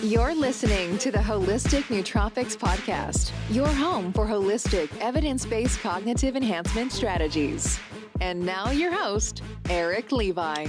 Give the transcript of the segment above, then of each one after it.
You're listening to the Holistic Nootropics Podcast, your home for holistic, evidence-based cognitive enhancement strategies. And now your host, Eric Levi.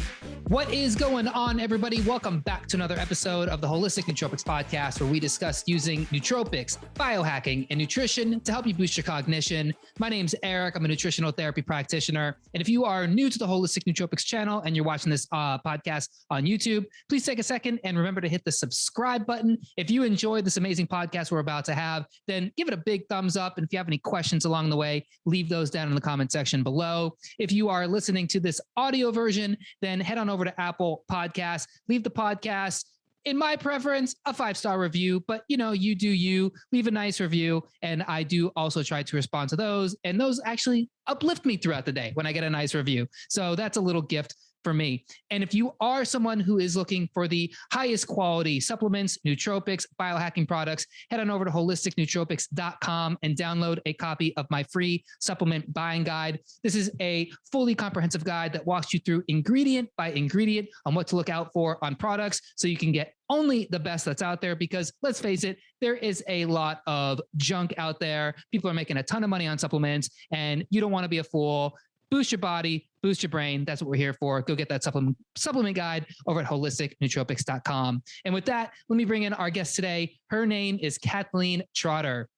What is going on, everybody? Welcome back to another episode of the Holistic Nootropics Podcast, where we discuss using nootropics, biohacking, and nutrition to help you boost your cognition. My name's Eric. I'm a nutritional therapy practitioner. And if you are new to the Holistic Nootropics channel and you're watching this podcast on YouTube, please take a second and remember to hit the subscribe button. If you enjoy this amazing podcast we're about to have, then give it a big thumbs up. And if you have any questions along the way, leave those down in the comment section below. If you are listening to this audio version, then head on over to Apple Podcasts, leave the podcast, in my preference, a 5-star review, but you do you, leave a nice review. And I do also try to respond to those. And those actually uplift me throughout the day when I get a nice review. So that's a little gift for me. And if you are someone who is looking for the highest quality supplements, nootropics, biohacking products, head on over to holisticnootropics.com and download a copy of my free supplement buying guide. This is a fully comprehensive guide that walks you through ingredient by ingredient on what to look out for on products so you can get only the best that's out there, because let's face it, there is a lot of junk out there. People are making a ton of money on supplements and you don't want to be a fool. Boost your body, boost your brain. That's what we're here for. Go get that supplement guide over at holisticnootropics.com. And with that, let me bring in our guest today. Her name is Kathleen Trotter.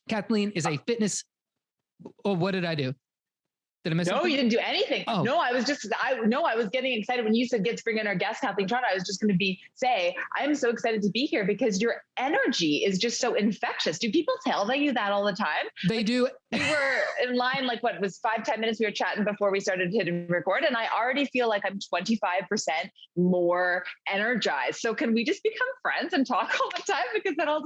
Kathleen is a fitness. Oh, what did I do? Did I miss something? No, you didn't do anything. Oh. No, I was getting excited when you said get to bring in our guest, Kathleen Trotter. I was just going to say, I'm so excited to be here because your energy is just so infectious. Do people tell you that all the time? They do. We were in line, like what was 5-10 minutes we were chatting before we started hitting record. And I already feel like I'm 25% more energized. So can we just become friends and talk all the time? Because then I'll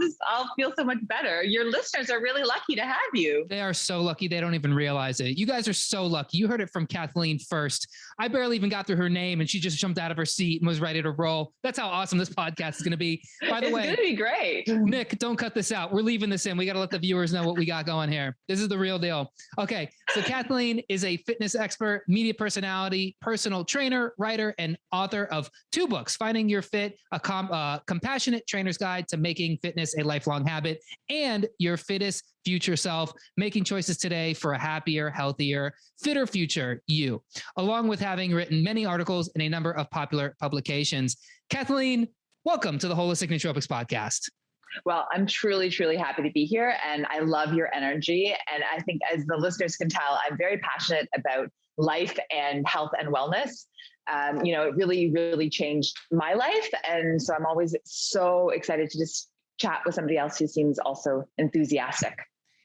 feel so much better. Your listeners are really lucky to have you. They are so lucky. They don't even realize it. You guys are so lucky. You heard it from Kathleen first. I barely even got through her name and she just jumped out of her seat and was ready to roll. That's how awesome this podcast is going to be. By the way, it's going to be great. Nick, don't cut this out. We're leaving this in. We got to let the viewers know what we got going here. This is the real deal. Okay. So Kathleen is a fitness expert, media personality, personal trainer, writer, and author of 2 books, Finding Your Fit, a compassionate trainer's guide to making fitness a lifelong habit, and Your Fittest Future Self, making choices today for a happier, healthier, fitter future you, along with having written many articles in a number of popular publications. Kathleen, welcome to the Holistic Nootropics Podcast. Well, I'm truly, truly happy to be here and I love your energy. And I think as the listeners can tell, I'm very passionate about life and health and wellness. It really, really changed my life. And so I'm always so excited to just chat with somebody else who seems also enthusiastic.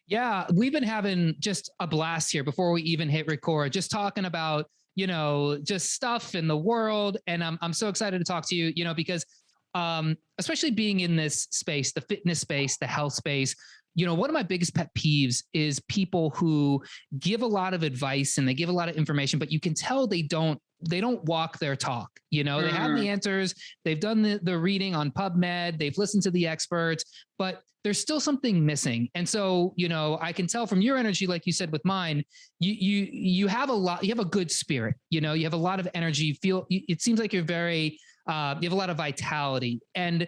Yeah, we've been having just a blast here before we even hit record, just talking about, just stuff in the world. And I'm so excited to talk to you, because especially being in this space, the fitness space, the health space, one of my biggest pet peeves is people who give a lot of advice and they give a lot of information, but you can tell they don't walk their talk. They have the answers. They've done the reading on PubMed. They've listened to the experts, but there's still something missing. And so, I can tell from your energy, like you said with mine, you have a good spirit, you have a lot of energy. It seems like you're very, you have a lot of vitality and,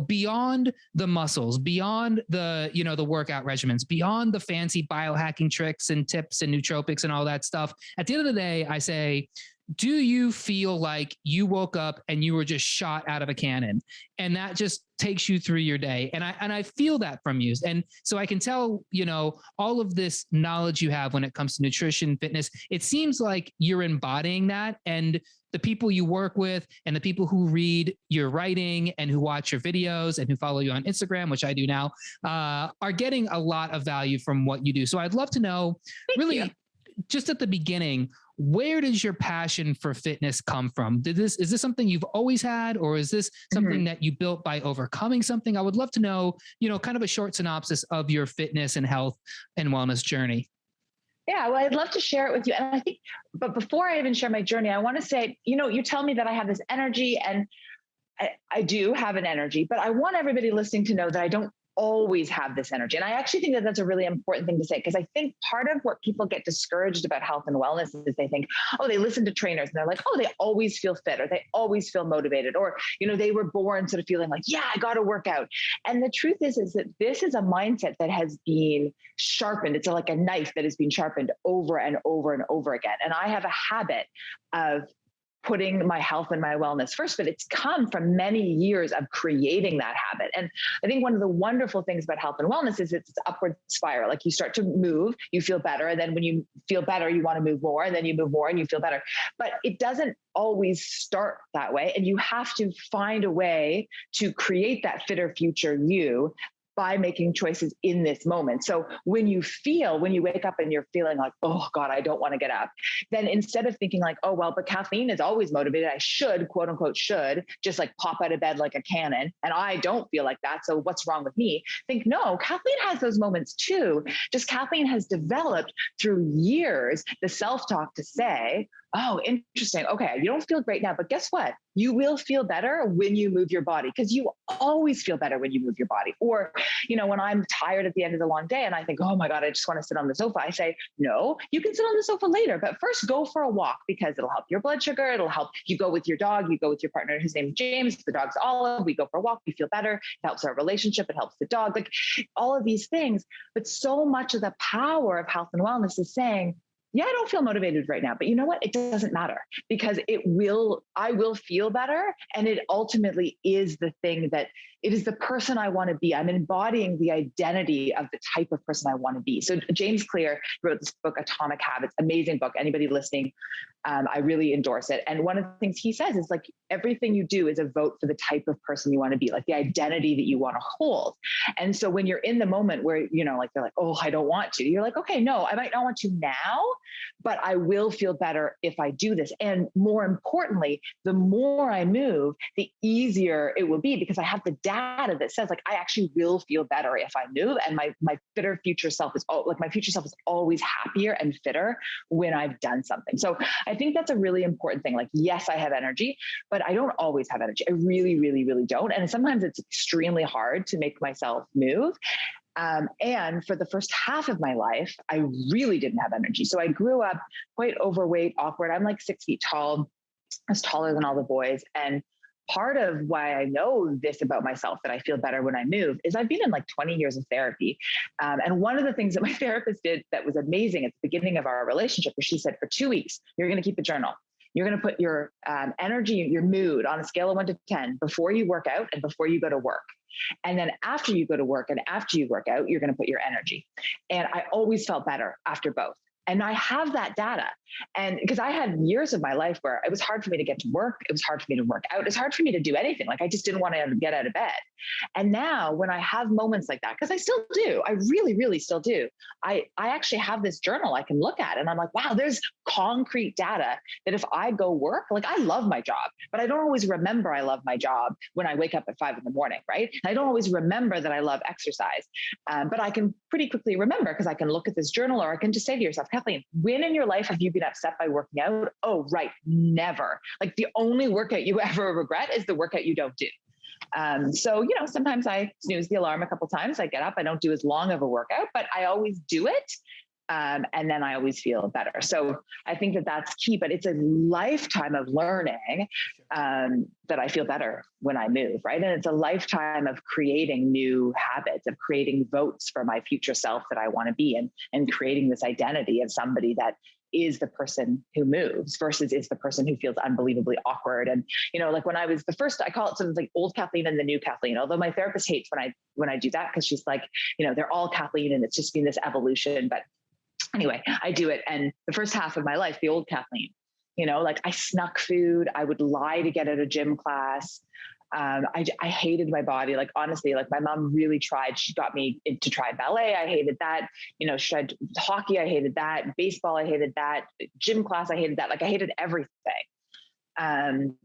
beyond the muscles, beyond the, the workout regimens, beyond the fancy biohacking tricks and tips and nootropics and all that stuff. At the end of the day, I say, do you feel like you woke up and you were just shot out of a cannon and that just takes you through your day? And I feel that from you. And so I can tell, all of this knowledge you have when it comes to nutrition, fitness, it seems like you're embodying that. And the people you work with and the people who read your writing and who watch your videos and who follow you on Instagram, which I do now, are getting a lot of value from what you do. So I'd love to know, just at the beginning, where does your passion for fitness come from? Is this something you've always had, or is this something that you built by overcoming something? I would love to know, kind of a short synopsis of your fitness and health and wellness journey. Yeah, well, I'd love to share it with you. And I think, but before I even share my journey, I want to say, you tell me that I have this energy and I do have an energy, but I want everybody listening to know that I don't always have this energy. And I actually think that that's a really important thing to say, because I think part of what people get discouraged about health and wellness is they think, oh, they listen to trainers and they're like, oh, they always feel fit, or they always feel motivated, or, they were born sort of feeling like, yeah, I got to work out. And the truth is that this is a mindset that has been sharpened. It's like a knife that has been sharpened over and over and over again. And I have a habit of putting my health and my wellness first, but it's come from many years of creating that habit. And I think one of the wonderful things about health and wellness is it's upward spiral. Like you start to move, you feel better. And then when you feel better, you want to move more, and then you move more and you feel better. But it doesn't always start that way. And you have to find a way to create that fitter future you by making choices in this moment. So when you wake up and you're feeling like, oh God, I don't want to get up, then instead of thinking like, oh, well, but Kathleen is always motivated, I should, quote unquote, should just like pop out of bed like a cannon. And I don't feel like that. So what's wrong with me? Think, no, Kathleen has those moments too. Just Kathleen has developed through years the self-talk to say, oh, interesting. Okay, you don't feel great now, but guess what? You will feel better when you move your body, because you always feel better when you move your body. Or, when I'm tired at the end of the long day and I think, oh my God, I just want to sit on the sofa, I say, no, you can sit on the sofa later, but first go for a walk, because it'll help your blood sugar. It'll help you go with your dog. You go with your partner. His name is James. The dog's Olive. We go for a walk. We feel better. It helps our relationship. It helps the dog, like all of these things. But so much of the power of health and wellness is saying, yeah, I don't feel motivated right now, but you know what? It doesn't matter, because I will feel better. And it ultimately is the thing that it is the person I want to be. I'm embodying the identity of the type of person I want to be. So James Clear wrote this book, Atomic Habits, amazing book. Anybody listening, I really endorse it. And one of the things he says is like, everything you do is a vote for the type of person you want to be, like the identity that you want to hold. And so when you're in the moment where, like they're like, oh, I don't want to, you're like, okay, no, I might not want to now, but I will feel better if I do this. And more importantly, the more I move, the easier it will be, because I have the data that says like, I actually will feel better if I move. And my fitter future self is my future self is always happier and fitter when I've done something. So I think that's a really important thing. Like, yes, I have energy, but I don't always have energy. I really, really, really don't. And sometimes it's extremely hard to make myself move. And for the first half of my life, I really didn't have energy. So I grew up quite overweight, awkward. I'm like 6 feet tall. I was taller than all the boys. And part of why I know this about myself, that I feel better when I move, is I've been in like 20 years of therapy. And one of the things that my therapist did that was amazing at the beginning of our relationship was she said, for 2 weeks, you're going to keep a journal. You're going to put your energy, your mood on a scale of 1 to 10 before you work out and before you go to work. And then after you go to work and after you work out, you're going to put your energy. And I always felt better after both. And I have that data. And because I had years of my life where it was hard for me to get to work. It was hard for me to work out. It's hard for me to do anything. Like I just didn't want to get out of bed. And now when I have moments like that, because I still do, I really, really still do. I actually have this journal I can look at and I'm like, wow, there's concrete data that if I go work, like I love my job, but I don't always remember I love my job when I wake up at 5 a.m, right? I don't always remember that I love exercise, but I can pretty quickly remember because I can look at this journal, or I can just say to yourself, Kathleen, when in your life have you been upset by working out? Oh, right. Never. Like the only workout you ever regret is the workout you don't do. So, sometimes I snooze the alarm a couple of times. I get up, I don't do as long of a workout, but I always do it. And then I always feel better. So I think that that's key, but it's a lifetime of learning that I feel better when I move, right? And it's a lifetime of creating new habits, of creating votes for my future self that I want to be, and creating this identity of somebody that is the person who moves versus is the person who feels unbelievably awkward. And, like when I was the first, I call it sort of like old Kathleen and the new Kathleen, although my therapist hates when I do that, because she's like, they're all Kathleen and it's just been this evolution. But anyway, I do it. And the first half of my life, the old Kathleen, like I snuck food. I would lie to get out of gym class. I hated my body. Like, honestly, like my mom really tried. She got me to try ballet. I hated that. She tried hockey. I hated that. Baseball. I hated that. Gym class. I hated that. Like I hated everything. And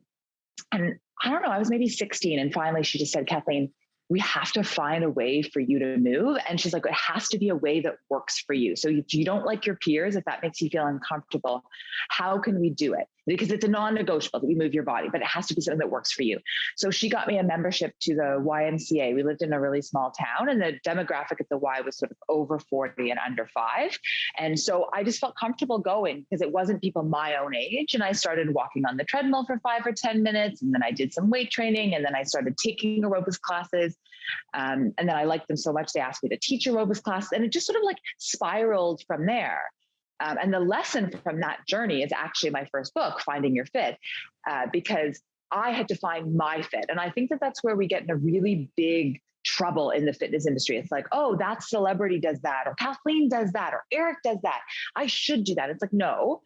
I don't know, I was maybe 16 and finally she just said, Kathleen, we have to find a way for you to move. And she's like, it has to be a way that works for you. So if you don't like your peers, if that makes you feel uncomfortable, how can we do it? because it's a non-negotiable that you move your body, but it has to be something that works for you. So she got me a membership to the YMCA. We lived in a really small town, and the demographic at the Y was sort of over 40 and under 5. And so I just felt comfortable going because it wasn't people my own age. And I started walking on the treadmill for 5 or 10 minutes. And then I did some weight training. And then I started taking aerobics classes. And then I liked them so much, they asked me to teach aerobics classes. And it just sort of like spiraled from there. And the lesson from that journey is actually my first book, Finding Your Fit, because I had to find my fit. And I think that that's where we get in a really big trouble in the fitness industry. It's like, oh, that celebrity does that, or Kathleen does that, or Eric does that. I should do that. It's like, no,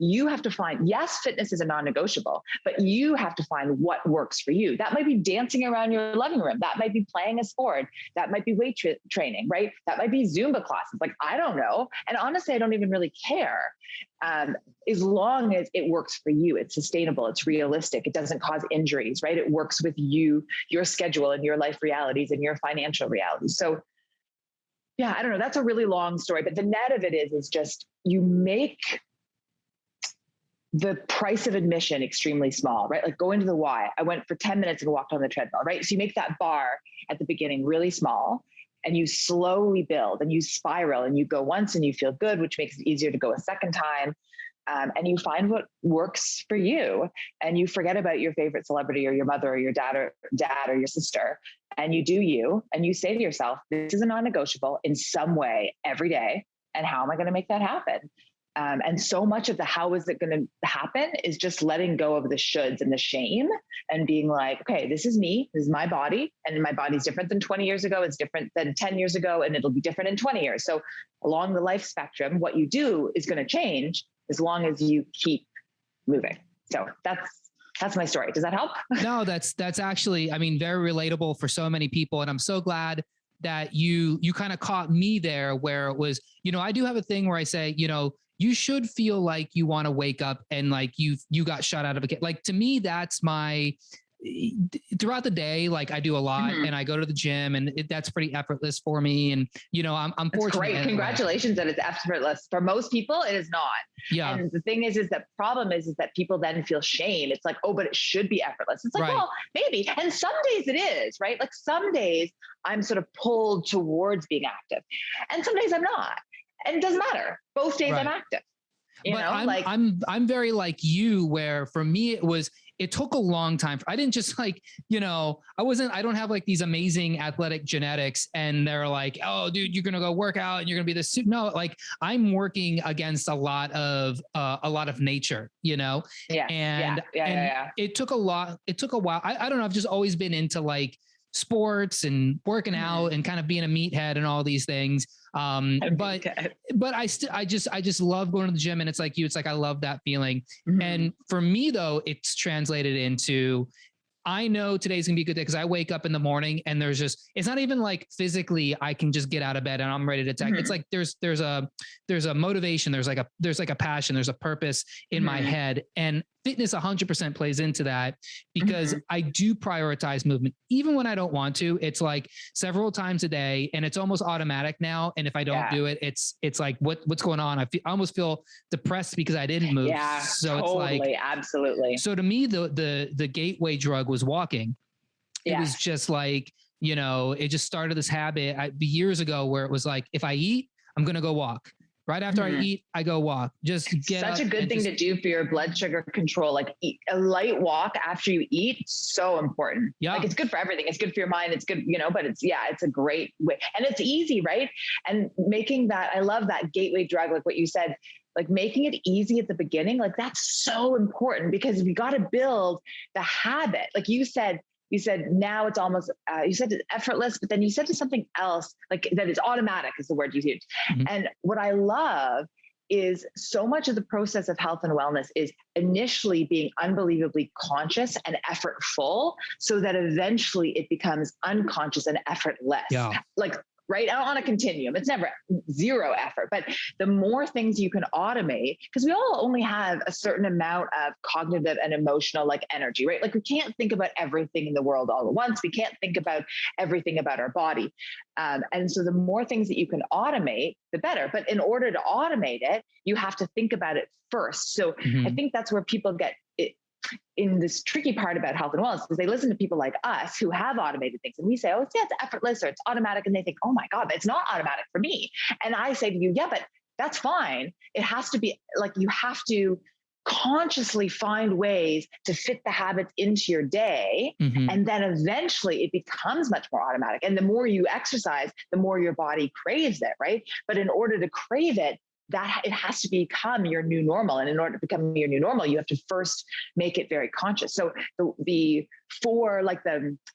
you have to find, yes, fitness is a non-negotiable, but you have to find what works for you. That might be dancing around your living room. That might be playing a sport. That might be weight training, right? That might be Zumba classes. Like, I don't know. And honestly, I don't even really care. As long as it works for you, it's sustainable, it's realistic, it doesn't cause injuries, right? It works with you, your schedule and your life realities and your financial realities. So yeah, I don't know. That's a really long story, but the net of it is just you make the price of admission extremely small, right? Like going to the Y, I went for 10 minutes and walked on the treadmill, right? So you make that bar at the beginning really small, and you slowly build and you spiral, and you go once and you feel good, which makes it easier to go a second time. And you find what works for you, and you forget about your favorite celebrity or your mother or your dad or your sister, and you do you, and you say to yourself, this is a non-negotiable in some way every day. And how am I going to make that happen? And so much of the how is it going to happen is just letting go of the shoulds and the shame and being like, okay, this is me, this is my body, and my body's different than 20 years ago. It's different than 10 years ago, and it'll be different in 20 years. So along the life spectrum, what you do is going to change as long as you keep moving. So that's my story. Does that help? No, that's actually, I mean, very relatable for so many people. And I'm so glad that you kind of caught me there, where it was, I do have a thing where I say, you should feel like you want to wake up and like you got shot out of a kid. Like, to me, that's my, throughout the day, like I do a lot and I go to the gym, and that's pretty effortless for me. And, I'm fortunate. Great. Congratulations that it's effortless. For most people, it is not. Yeah. And the thing is that problem is that people then feel shame. It's like, oh, but it should be effortless. It's like, well, maybe. And some days it is, right? Like some days I'm sort of pulled towards being active, and some days I'm not. And it doesn't matter. Both days I'm active. I'm very like you, where for me it took a long time. I didn't just like, I don't have like these amazing athletic genetics and they're like, oh dude, you're going to go work out and you're going to be this. No, like I'm working against a lot of nature, Yeah. And it took a while. I don't know. I've just always been into like sports and working out and kind of being a meathead and all these things. But I just love going to the gym, and it's like I love that feeling. And for me though, it's translated into, I know today's gonna be a good day because I wake up in the morning and it's not even like physically I can just get out of bed and I'm ready to attack. It's like there's a motivation, there's like a passion, there's a purpose in my head, and fitness 100% plays into that because I do prioritize movement. Even when I don't want to, it's like several times a day, and it's almost automatic now. And if I don't do it, it's like, what's going on? I almost feel depressed because I didn't move. Yeah, so totally, it's like, absolutely. So to me, the gateway drug was walking. It was just like, it just started this habit years ago where it was like, if I eat, I'm going to go walk. Right after I eat, I go walk. Just get such a good thing to do for your blood sugar control. Like a light walk after you eat, so important. Yeah. Like it's good for everything. It's good for your mind. It's good, but it's a great way. And it's easy, right? And making that, I love that gateway drug, like what you said, like making it easy at the beginning, like that's so important because we got to build the habit. Like you said now it's almost, you said it's effortless, but then you said to something else, like that it's automatic is the word you used. And what I love is so much of the process of health and wellness is initially being unbelievably conscious and effortful so that eventually it becomes unconscious and effortless. Yeah. Like right? On a continuum. It's never zero effort, but the more things you can automate, because we all only have a certain amount of cognitive and emotional like energy, right? Like we can't think about everything in the world all at once. We can't think about everything about our body. And so the more things that you can automate, the better. But in order to automate it, you have to think about it first. So I think that's where people get it in this tricky part about health and wellness, because they listen to people like us who have automated things. And we say, oh, yeah, it's effortless or it's automatic. And they think, oh my God, it's not automatic for me. And I say to you, yeah, but that's fine. It has to be like, you have to consciously find ways to fit the habits into your day. And then eventually it becomes much more automatic. And the more you exercise, the more your body craves it, right? But in order to crave it, that it has to become your new normal. And in order to become your new normal, you have to first make it very conscious. So the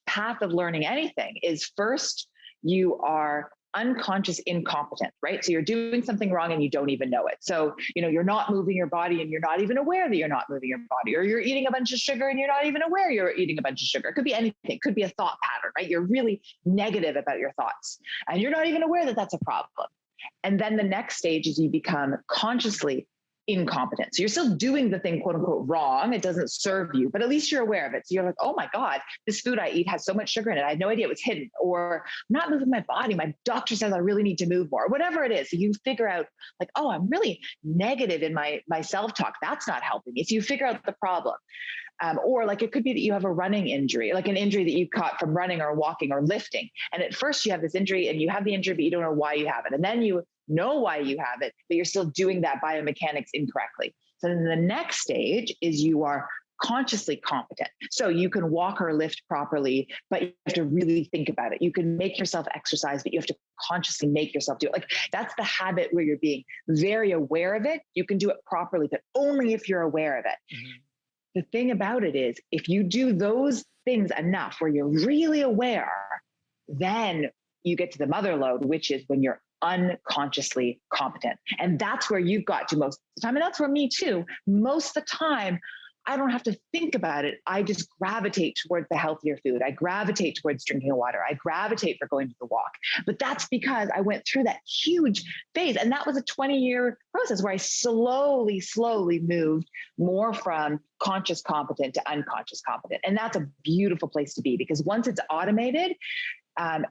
path of learning anything is first you are unconscious incompetent, right? So you're doing something wrong and you don't even know it. So, you're not moving your body and you're not even aware that you're not moving your body, or you're eating a bunch of sugar and you're not even aware you're eating a bunch of sugar. It could be anything. It could be a thought pattern, right? You're really negative about your thoughts and you're not even aware that that's a problem. And then the next stage is you become consciously incompetent. So you're still doing the thing, quote unquote, wrong. It doesn't serve you, but at least you're aware of it. So you're like, oh my God, this food I eat has so much sugar in it. I had no idea it was hidden, or I'm not moving my body. My doctor says I really need to move more, whatever it is. So you figure out like, oh, I'm really negative in my self-talk. That's not helping me. So you figure out the problem. Or like it could be that you have a running injury, like an injury that you caught from running or walking or lifting. And at first you have this injury and you have the injury, but you don't know why you have it. And then you know why you have it, but you're still doing that biomechanics incorrectly. So then the next stage is you are consciously competent. So you can walk or lift properly, but you have to really think about it. You can make yourself exercise, but you have to consciously make yourself do it. Like that's the habit where you're being very aware of it. You can do it properly, but only if you're aware of it. The thing about it is, if you do those things enough where you're really aware, then you get to the mother lode, which is when you're unconsciously competent. And that's where you've got to most of the time. And that's where me too, most of the time, I don't have to think about it. I just gravitate towards the healthier food. I gravitate towards drinking water. I gravitate for going to the walk. But that's because I went through that huge phase. And that was a 20-year process where I slowly moved more from conscious competent to unconscious competent. And that's a beautiful place to be, because once it's automated,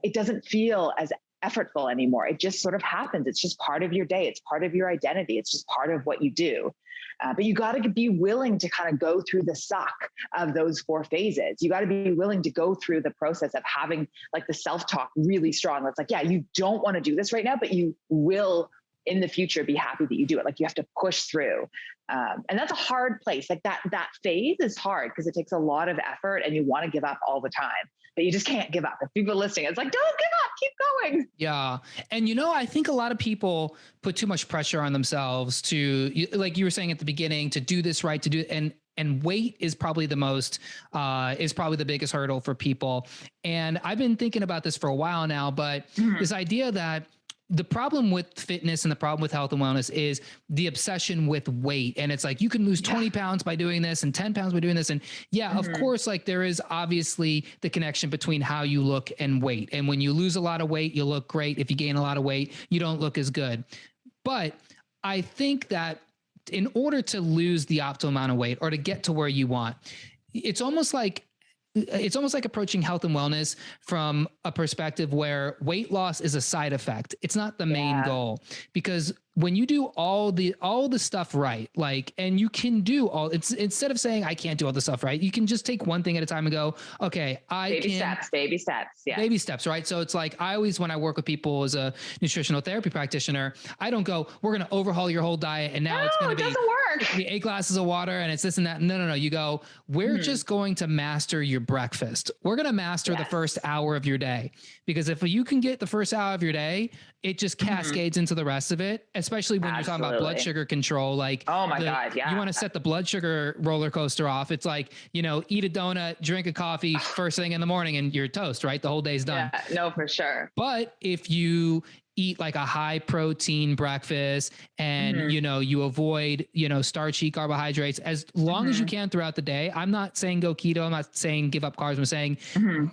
it doesn't feel as effortful anymore. It just sort of happens. It's just part of your day. It's part of your identity. It's just part of what you do. But you got to be willing to kind of go through the suck of those 4 phases. You got to be willing to go through the process of having like the self-talk really strong. It's like, yeah, you don't want to do this right now, but you will in the future be happy that you do it. Like you have to push through. And that's a hard place. Like that phase is hard because it takes a lot of effort and you want to give up all the time, but you just can't give up. If people are listening, it's like, don't give up, keep going. Yeah. And I think a lot of people put too much pressure on themselves to, like you were saying at the beginning, to do this right, and weight is probably the biggest hurdle for people. And I've been thinking about this for a while now, but this idea that the problem with fitness and the problem with health and wellness is the obsession with weight. And it's like, you can lose 20 pounds by doing this and 10 pounds by doing this. And of course, like there is obviously the connection between how you look and weight. And when you lose a lot of weight, you look great. If you gain a lot of weight, you don't look as good. But I think that in order to lose the optimal amount of weight or to get to where you want, it's almost like approaching health and wellness from a perspective where weight loss is a side effect. It's not the main goal, because when you do all the stuff right, like, and you can do it's instead of saying I can't do all the stuff right, you can just take one thing at a time and go, okay, baby steps. Yeah. Baby steps. Right. So it's like, I always, when I work with people as a nutritional therapy practitioner, I don't go, we're going to overhaul your whole diet. And now it's going to be 8 glasses of water and it's this and that. No. You go, we're just going to master your breakfast. We're going to master the first hour of your day, because if you can get the first hour of your day, it just cascades into the rest of it, especially when you're talking about blood sugar control. Like, oh my God, yeah. You want to set the blood sugar roller coaster off. It's like, eat a donut, drink a coffee first thing in the morning and you're toast, right? The whole day's done. Yeah, no, for sure. But if you eat like a high protein breakfast and, you avoid, starchy carbohydrates as long as you can throughout the day. I'm not saying go keto. I'm not saying give up carbs. I'm saying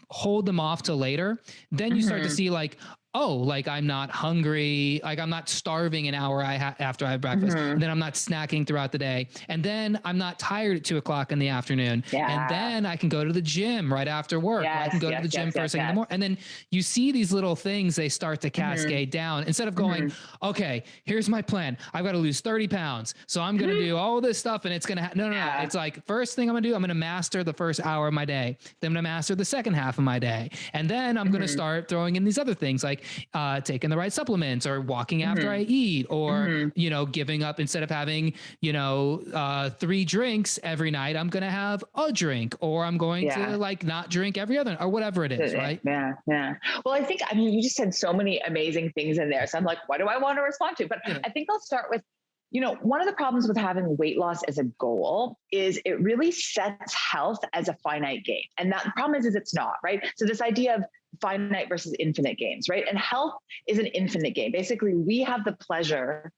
hold them off till later. Then you start to see like, oh, like I'm not hungry, like I'm not starving an hour after I have breakfast, and then I'm not snacking throughout the day, and then I'm not tired at 2:00 in the afternoon, and then I can go to the gym right after work. I can go to the gym first thing in the morning, and then you see these little things, they start to cascade down. Instead of going, okay, here's my plan, I've got to lose 30 pounds, so I'm going to do all this stuff, and it's going to no. It's like, first thing I'm going to do, I'm going to master the first hour of my day, then I'm going to master the second half of my day, and then I'm going to start throwing in these other things like taking the right supplements, or walking after I eat, or, you know, giving up, instead of having, you know, 3 drinks every night, I'm going to have a drink, or I'm going to like not drink every other, or whatever it is. Right. Yeah. Well, I mean, you just said so many amazing things in there. So I'm like, what do I want to respond to? But I think I'll start with, you know, one of the problems with having weight loss as a goal is it really sets health as a finite game. And that the problem is it's not, right? So this idea of finite versus infinite games, right? And health is an infinite game. Basically, we have the pleasure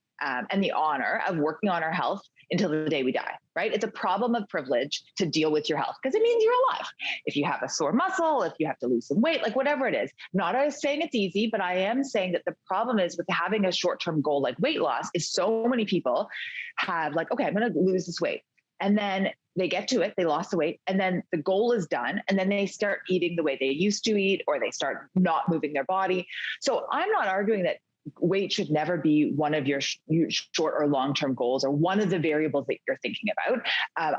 and the honor of working on our health until the day we die, right? It's a problem of privilege to deal with your health because it means you're alive. If you have a sore muscle, if you have to lose some weight, like whatever it is, not saying it's easy, but I am saying that the problem is with having a short-term goal like weight loss is so many people have like, okay, I'm going to lose this weight. And then they get to it, they lost the weight, and then the goal is done. And then they start eating the way they used to eat, or they start not moving their body. So I'm not arguing that weight should never be one of your short or long-term goals, or one of the variables that you're thinking about.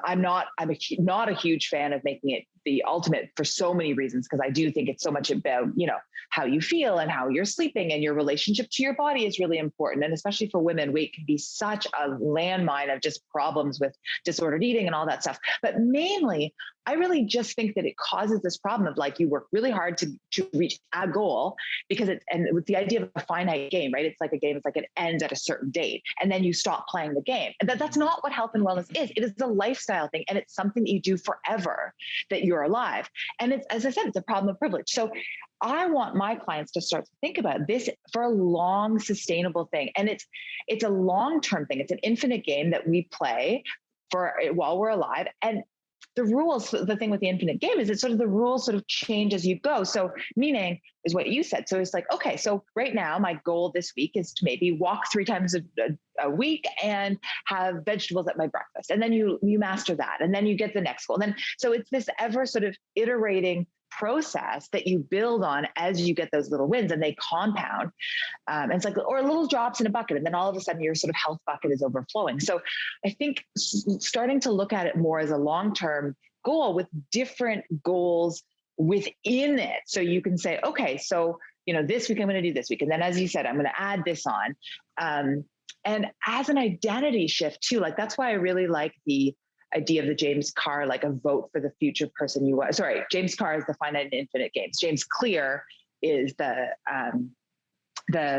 I'm not a huge fan of making it the ultimate for so many reasons, because I do think it's so much about, you know, how you feel and how you're sleeping, and your relationship to your body is really important. And especially for women, weight can be such a landmine of just problems with disordered eating and all that stuff. But mainly, I really just think that it causes this problem of like, you work really hard to reach a goal, because and with the idea of a finite game, right? It's like a game, it's like it ends at a certain date, and then you stop playing the game. And that's not what health and wellness is. It is a lifestyle thing, and it's something that you do forever that you're alive. And it's, as I said, it's a problem of privilege. So I want my clients to start to think about this for a long, sustainable thing. And it's a long-term thing. It's an infinite game that we play for while we're alive. And the rules, the thing with the infinite game is that sort of the rules sort of change as you go. So meaning is what you said. So it's like, okay, so right now my goal this week is to maybe walk 3 times a week and have vegetables at my breakfast. And then you master that. And then you get the next goal. And then, so it's this ever sort of iterating process that you build on as you get those little wins, and they compound. And it's like, or little drops in a bucket. And then all of a sudden your sort of health bucket is overflowing. So I think starting to look at it more as a long-term goal with different goals within it. So you can say, okay, so, you know, this week I'm going to do this week. And then, as you said, I'm going to add this on. And as an identity shift too, like, that's why I really like the idea of the James Carr, like a vote for the future person you are. Sorry, James Carr is the finite and infinite games. James Clear is the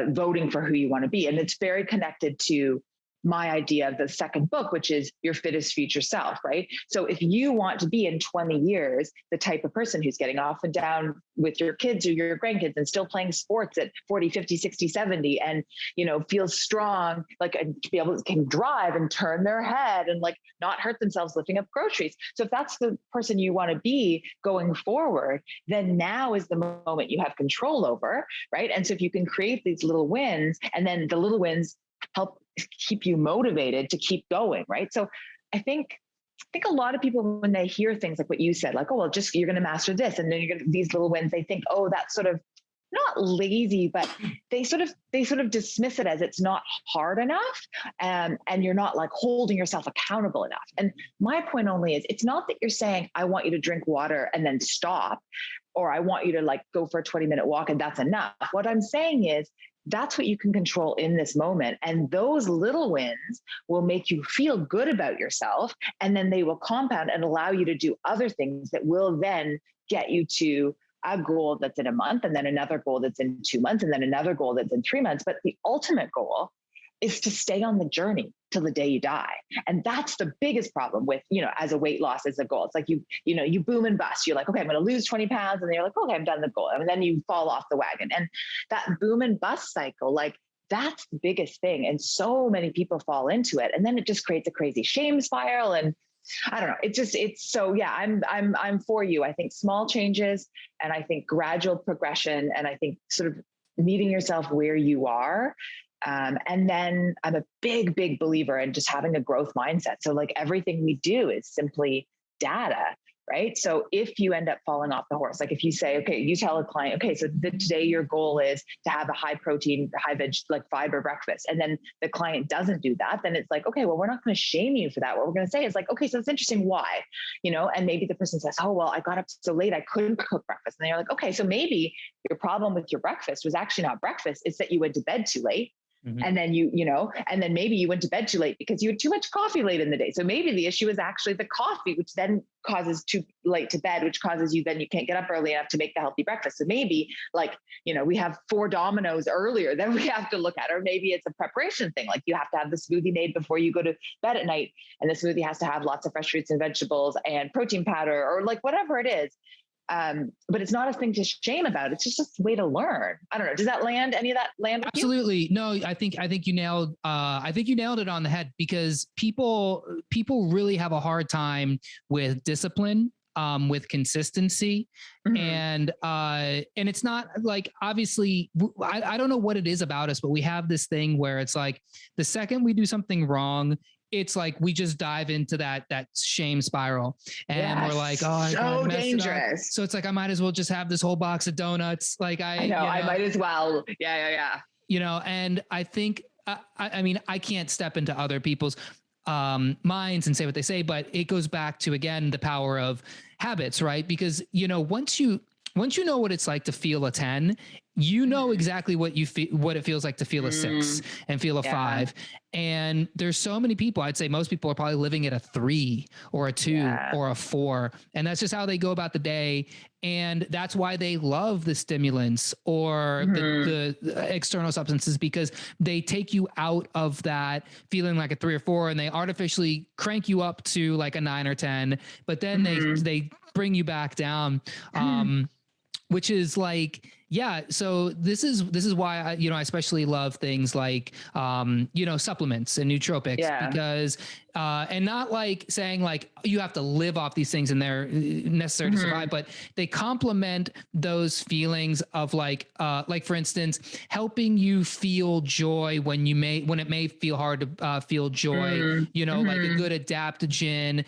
voting for who you want to be. And it's very connected to my idea of the second book, which is your fittest future self, right? So if you want to be in 20 years, the type of person who's getting off and down with your kids or your grandkids and still playing sports at 40, 50, 60, 70, and, you know, feels strong, like, and be able to can drive and turn their head and like not hurt themselves lifting up groceries. So if that's the person you want to be going forward, then now is the moment you have control over, right? And so if you can create these little wins, and then the little wins help keep you motivated to keep going, right? So I think a lot of people, when they hear things like what you said, like, oh, well, just, you're going to master this, and then you're going to, these little wins, they think, oh, that's sort of not lazy, but they sort of dismiss it as it's not hard enough. And you're not like holding yourself accountable enough. And my point only is, it's not that you're saying, I want you to drink water and then stop, or I want you to like go for a 20-minute walk and that's enough. What I'm saying is, that's what you can control in this moment. And those little wins will make you feel good about yourself. And then they will compound and allow you to do other things that will then get you to a goal that's in a month, and then another goal that's in 2 months, and then another goal that's in 3 months. But the ultimate goal is to stay on the journey till the day you die. And that's the biggest problem with, you know, as a weight loss as a goal. It's like you boom and bust. You're like, okay, I'm going to lose 20 pounds. And then you're like, okay, I've done the goal. And then you fall off the wagon. And that boom and bust cycle, like, that's the biggest thing. And so many people fall into it. And then it just creates a crazy shame spiral. And I don't know. It's so, yeah, I'm for you. I think small changes, and I think gradual progression, and I think sort of meeting yourself where you are. And then I'm a big, big believer in just having a growth mindset. So like everything we do is simply data, right? So if you end up falling off the horse, like if you say, okay, you tell a client, okay, so today your goal is to have a high protein, high veg, like fiber breakfast. And then the client doesn't do that, then it's like, okay, well, we're not going to shame you for that. What we're going to say is like, okay, so it's interesting. Why, and maybe the person says, oh, well, I got up so late, I couldn't cook breakfast. And they're like, okay, so maybe your problem with your breakfast was actually not breakfast. It's that you went to bed too late. Mm-hmm. And then and then maybe you went to bed too late because you had too much coffee late in the day. So maybe the issue is actually the coffee, which then causes too late to bed, which causes then you can't get up early enough to make the healthy breakfast. So maybe we have 4 dominoes earlier that we have to look at, or maybe it's a preparation thing. Like you have to have the smoothie made before you go to bed at night. And the smoothie has to have lots of fresh fruits and vegetables and protein powder, or like whatever it is. But it's not a thing to shame about. It's just a way to learn. I don't know. Does that land? Any of that land? With Absolutely. You? No, I think you nailed. I think you nailed it on the head, because people really have a hard time with discipline, with consistency, mm-hmm. and it's not like, obviously, I don't know what it is about us, but we have this thing where it's like the second we do something wrong, it's like we just dive into that shame spiral, and we're like, oh, so dangerous. So it's like I might as well just have this whole box of donuts. Like I know, I might as well. Yeah. And I think I mean, I can't step into other people's minds and say what they say, but it goes back to, again, the power of habits, right? Because once you know what it's like to feel a 10, you know exactly what it feels like to feel a 6 and feel a 5. And there's so many people, I'd say most people are probably living at a 3 or a 2 or a 4. And that's just how they go about the day. And that's why they love the stimulants or the external substances, because they take you out of that feeling like a 3 or 4, and they artificially crank you up to like a 9 or 10, but then they bring you back down. Which is like, so this is why I especially love things like, supplements and nootropics, because, and not like saying like you have to live off these things and they're necessary to survive, but they complement those feelings of like for instance, helping you feel joy when it may feel hard to feel joy, like a good adaptogen,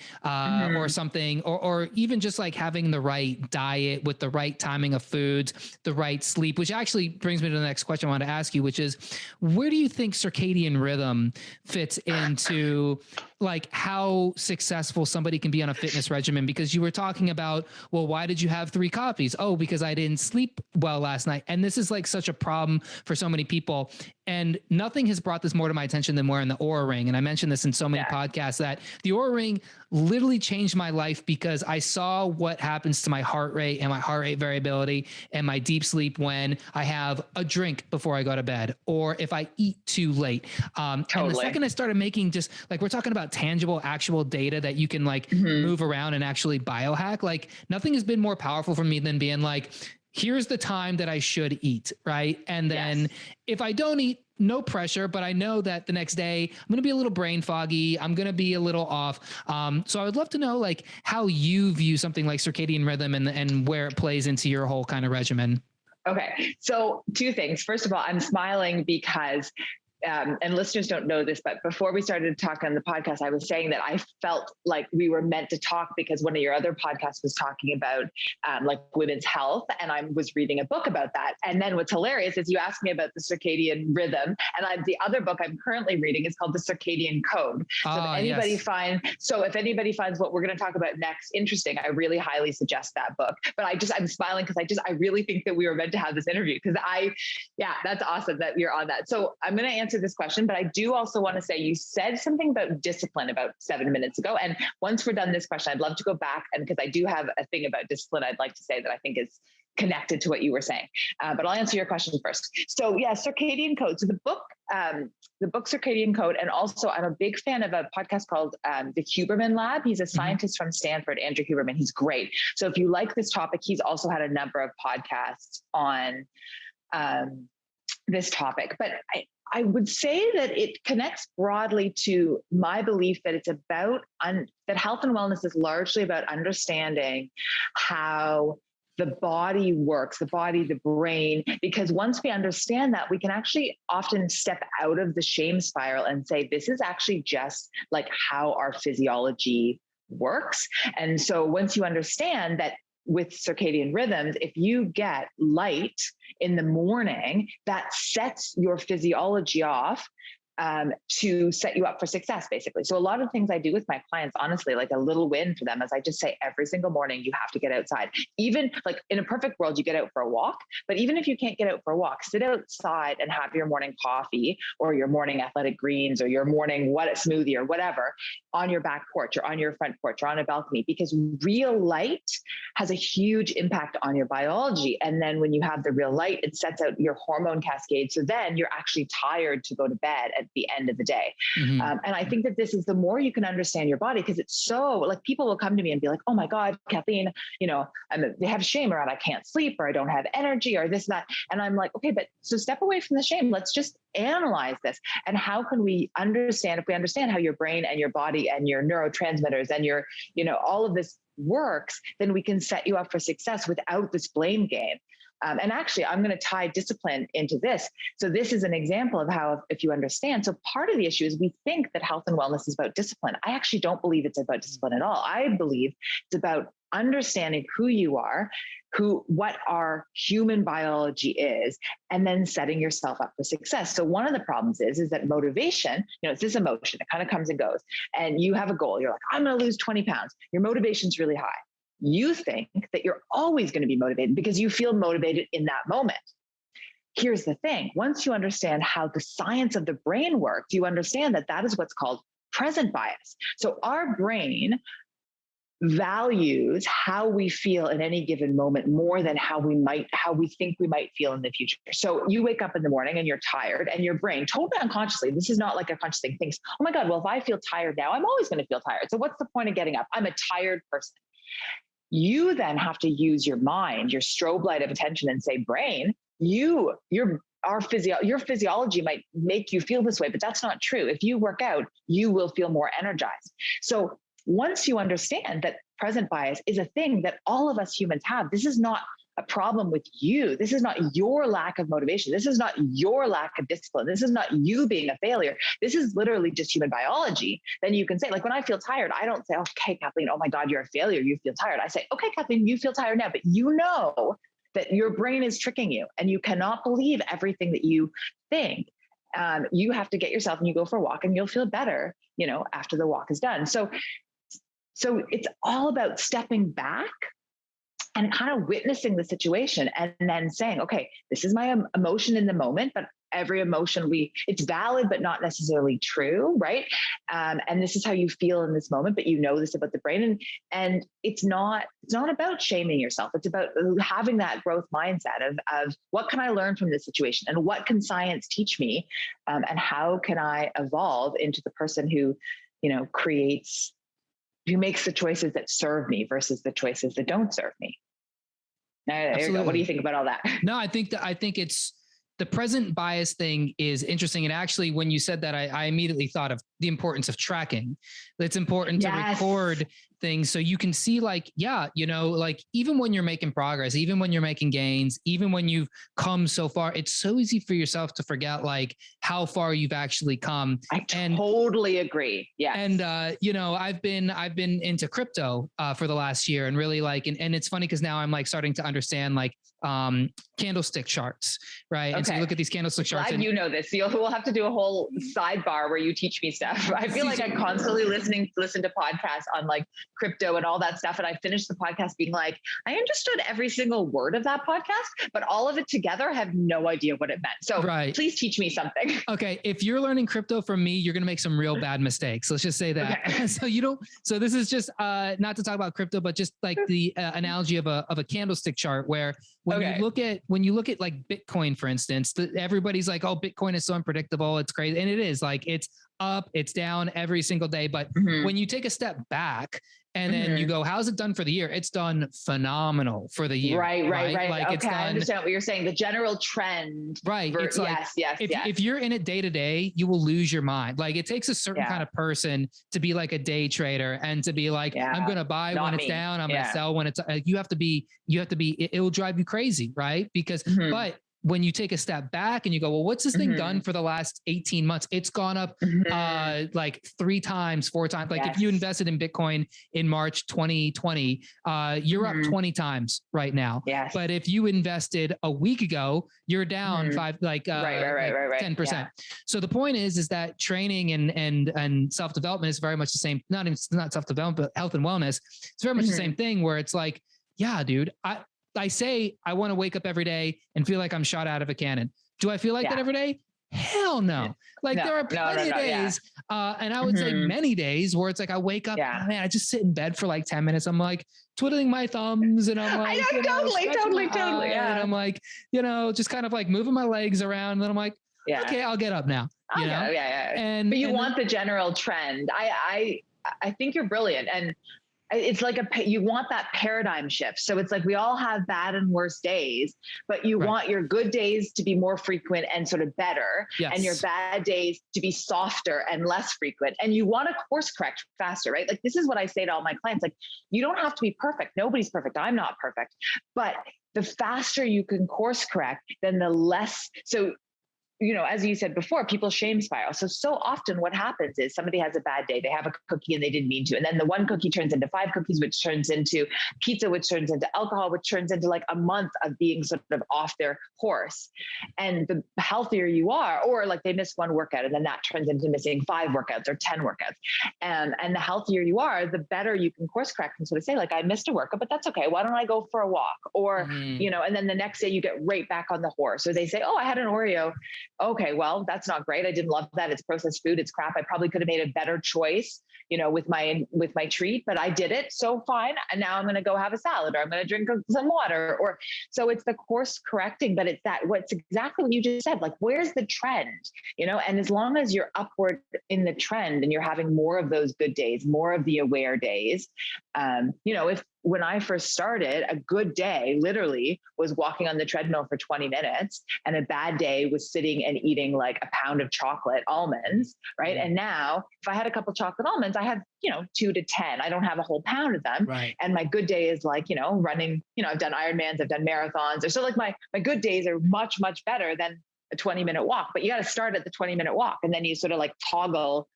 or something, or even just like having the right diet with the right timing of foods, the right sleep, which actually brings me to the next question I want to ask you, which is, where do you think circadian rhythm fits into like how successful somebody can be on a fitness regimen? Because you were talking about, well, why did you have 3 coffees? Oh, because I didn't sleep well last night. And this is like such a problem for so many people. And nothing has brought this more to my attention than wearing the Oura Ring. And I mentioned this in so many podcasts, that the Oura Ring literally changed my life, because I saw what happens to my heart rate and my heart rate variability and my deep sleep when I have a drink before I go to bed, or if I eat too late. And the second I started making, just like, we're talking about tangible, actual data that you can like move around and actually biohack, like nothing has been more powerful for me than being like, here's the time that I should eat, right? And then if I don't eat, no pressure, but I know that the next day I'm going to be a little brain foggy. I'm going to be a little off. So I would love to know like how you view something like circadian rhythm and where it plays into your whole kind of regimen. Okay. So 2 things. First of all, I'm smiling because and listeners don't know this, but before we started talking on the podcast, I was saying that I felt like we were meant to talk because one of your other podcasts was talking about like women's health, and I was reading a book about that. And then what's hilarious is you asked me about the circadian rhythm, and the other book I'm currently reading is called The Circadian Code. So if anybody finds what we're going to talk about next interesting, I really highly suggest that book. But I'm smiling because I really think that we were meant to have this interview, because that's awesome that you're on that. So I'm going to answer this question, but I do also want to say, you said something about discipline about 7 minutes ago. And once we're done this question, I'd love to go back, and because I do have a thing about discipline I'd like to say that I think is connected to what you were saying. But I'll answer your question first. So circadian code. So the book Circadian Code, and also I'm a big fan of a podcast called the Huberman Lab. He's a scientist from Stanford, Andrew Huberman. He's great. So if you like this topic, he's also had a number of podcasts on this topic. But I would say that it connects broadly to my belief that it's about that health and wellness is largely about understanding how the body works, the body, the brain, because once we understand that, we can actually often step out of the shame spiral and say, this is actually just like how our physiology works. And so once you understand that with circadian rhythms, if you get light in the morning, that sets your physiology off to set you up for success, basically. So a lot of things I do with my clients, honestly, like a little win for them is I just say every single morning, you have to get outside. Even like in a perfect world, you get out for a walk, but even if you can't get out for a walk, sit outside and have your morning coffee or your morning athletic greens or your morning smoothie or whatever on your back porch or on your front porch or on a balcony, because real light has a huge impact on your biology. And then when you have the real light, it sets out your hormone cascade. So then you're actually tired to go to bed at the end of the day. Mm-hmm. And I think that this is the more you can understand your body, because it's so like people will come to me and be like, oh my God, Kathleen, they have shame around I can't sleep or I don't have energy or this and that. And I'm like, okay, but so step away from the shame. Let's just analyze this. And how can we understand, if we understand how your brain and your body and your neurotransmitters and your, all of this works, then we can set you up for success without this blame game. And actually, I'm going to tie discipline into this. So this is an example of how, if you understand, so part of the issue is we think that health and wellness is about discipline. I actually don't believe it's about discipline at all. I believe it's about understanding who you are, what our human biology is, and then setting yourself up for success. So one of the problems is that motivation, it's this emotion, it kind of comes and goes, and you have a goal. You're like, I'm going to lose 20 pounds. Your motivation's really high. You think that you're always going to be motivated because you feel motivated in that moment. Here's the thing. Once you understand how the science of the brain works, you understand that that is what's called present bias. So our brain values how we feel in any given moment more than how we think we might feel in the future. So you wake up in the morning and you're tired, and your brain totally unconsciously, this is not like a conscious thing, thinks, oh my God, well, if I feel tired now, I'm always going to feel tired. So what's the point of getting up? I'm a tired person. You then have to use your mind, your strobe light of attention, and say, brain, your physiology might make you feel this way, but that's not true. If you work out, you will feel more energized. So once you understand that present bias is a thing that all of us humans have, this is not a problem with you. This is not your lack of motivation. This is not your lack of discipline. This is not you being a failure. This is literally just human biology. Then you can say, like, when I feel tired, I don't say, okay, Kathleen, oh my God, you're a failure. You feel tired. I say, okay, Kathleen, you feel tired now, but you know that your brain is tricking you and you cannot believe everything that you think. You have to get yourself and you go for a walk and you'll feel better, after the walk is done. So it's all about stepping back and kind of witnessing the situation and then saying, okay, this is my emotion in the moment, but every emotion it's valid, but not necessarily true. Right. And this is how you feel in this moment, but this about the brain. And it's not about shaming yourself. It's about having that growth mindset of what can I learn from this situation and what can science teach me? And how can I evolve into the person who, who makes the choices that serve me versus the choices that don't serve me. Now, what do you think about all that? No, I think it's the present bias thing is interesting. And actually, when you said that, I immediately thought of the importance of tracking. It's important to record things so you can see, like, like even when you're making progress, even when you're making gains, even when you've come so far, it's so easy for yourself to forget like how far you've actually come. I totally agree. Yeah. And I've been into crypto for the last year, and really like, and it's funny because now I'm like starting to understand like candlestick charts, right? Okay. And so you look at these candlestick charts. And this. We'll have to do a whole sidebar where you teach me stuff. I feel like I constantly listen to podcasts on like crypto and all that stuff. And I finished the podcast being like, I understood every single word of that podcast, but all of it together, I have no idea what it meant. So Please teach me something. Okay. If you're learning crypto from me, you're going to make some real bad mistakes. Let's just say that. Okay. So this is just not to talk about crypto, but just like the analogy of a candlestick chart where when you look at like Bitcoin, for instance, everybody's like, oh, Bitcoin is so unpredictable. It's crazy. And it is like, it's up, it's down every single day. But when you take a step back and then you go, how's it done for the year? It's done phenomenal for the year. Right. Like okay, it's done, I understand what you're saying. The general trend. Right. It's like, yes. If you're in it day to day, you will lose your mind. Like it takes a certain kind of person to be like a day trader and to be like, I'm going to buy when it's down. I'm going to sell when it's, you have to be, it will drive you crazy. Right. Because, but when you take a step back and you go, well, what's this thing done for the last 18 months? It's gone up like 3 times, 4 times. Like if you invested in Bitcoin in March 2020, you're up 20 times right now. Yes. But if you invested a week ago, you're down 10%. Yeah. So the point is that training and self-development is very much the same. Not self-development, but health and wellness. It's very much the same thing where it's like, yeah, dude, I say I want to wake up every day and feel like I'm shot out of a cannon. Do I feel like that every day? Hell no. Like there are plenty of days, and I would say many days where it's like I wake up, oh, man, I just sit in bed for like 10 minutes. I'm like twiddling my thumbs and I'm like, totally. And I'm like, just kind of like moving my legs around. And then I'm like, okay, I'll get up now. You know? But you want the general trend. I think you're brilliant. And it's like you want that paradigm shift. So it's like we all have bad and worse days, but you want your good days to be more frequent and sort of better, and your bad days to be softer and less frequent. And you want to course correct faster, right? Like this is what I say to all my clients. Like you don't have to be perfect. Nobody's perfect. I'm not perfect, but the faster you can course correct, then the less. So as you said before, people shame spiral. So often what happens is somebody has a bad day. They have a cookie and they didn't mean to. And then the one cookie turns into 5 cookies, which turns into pizza, which turns into alcohol, which turns into like a month of being sort of off their horse. And the healthier you are, or like they miss one workout and then that turns into missing 5 workouts or 10 workouts. And the healthier you are, the better you can course correct and sort of say like, I missed a workout, but that's okay. Why don't I go for a walk? Or, and then the next day you get right back on the horse. Or they say, oh, I had an Oreo. Okay, well, that's not great. I didn't love that. It's processed food. It's crap. I probably could have made a better choice, with my treat, but I did it. So fine. And now I'm going to go have a salad, or I'm going to drink some water, so it's the course correcting, but it's what's exactly what you just said. Like, where's the trend, and as long as you're upward in the trend and you're having more of those good days, more of the aware days, when I first started, a good day literally was walking on the treadmill for 20 minutes, and a bad day was sitting and eating like a pound of chocolate almonds, right? And now if I had a couple chocolate almonds, I have, 2 to 10. I don't have a whole pound of them. Right. And my good day is like, running, I've done Ironmans, I've done marathons. So like my good days are much, much better than a 20-minute walk, but you got to start at the 20-minute walk. And then you sort of like toggle,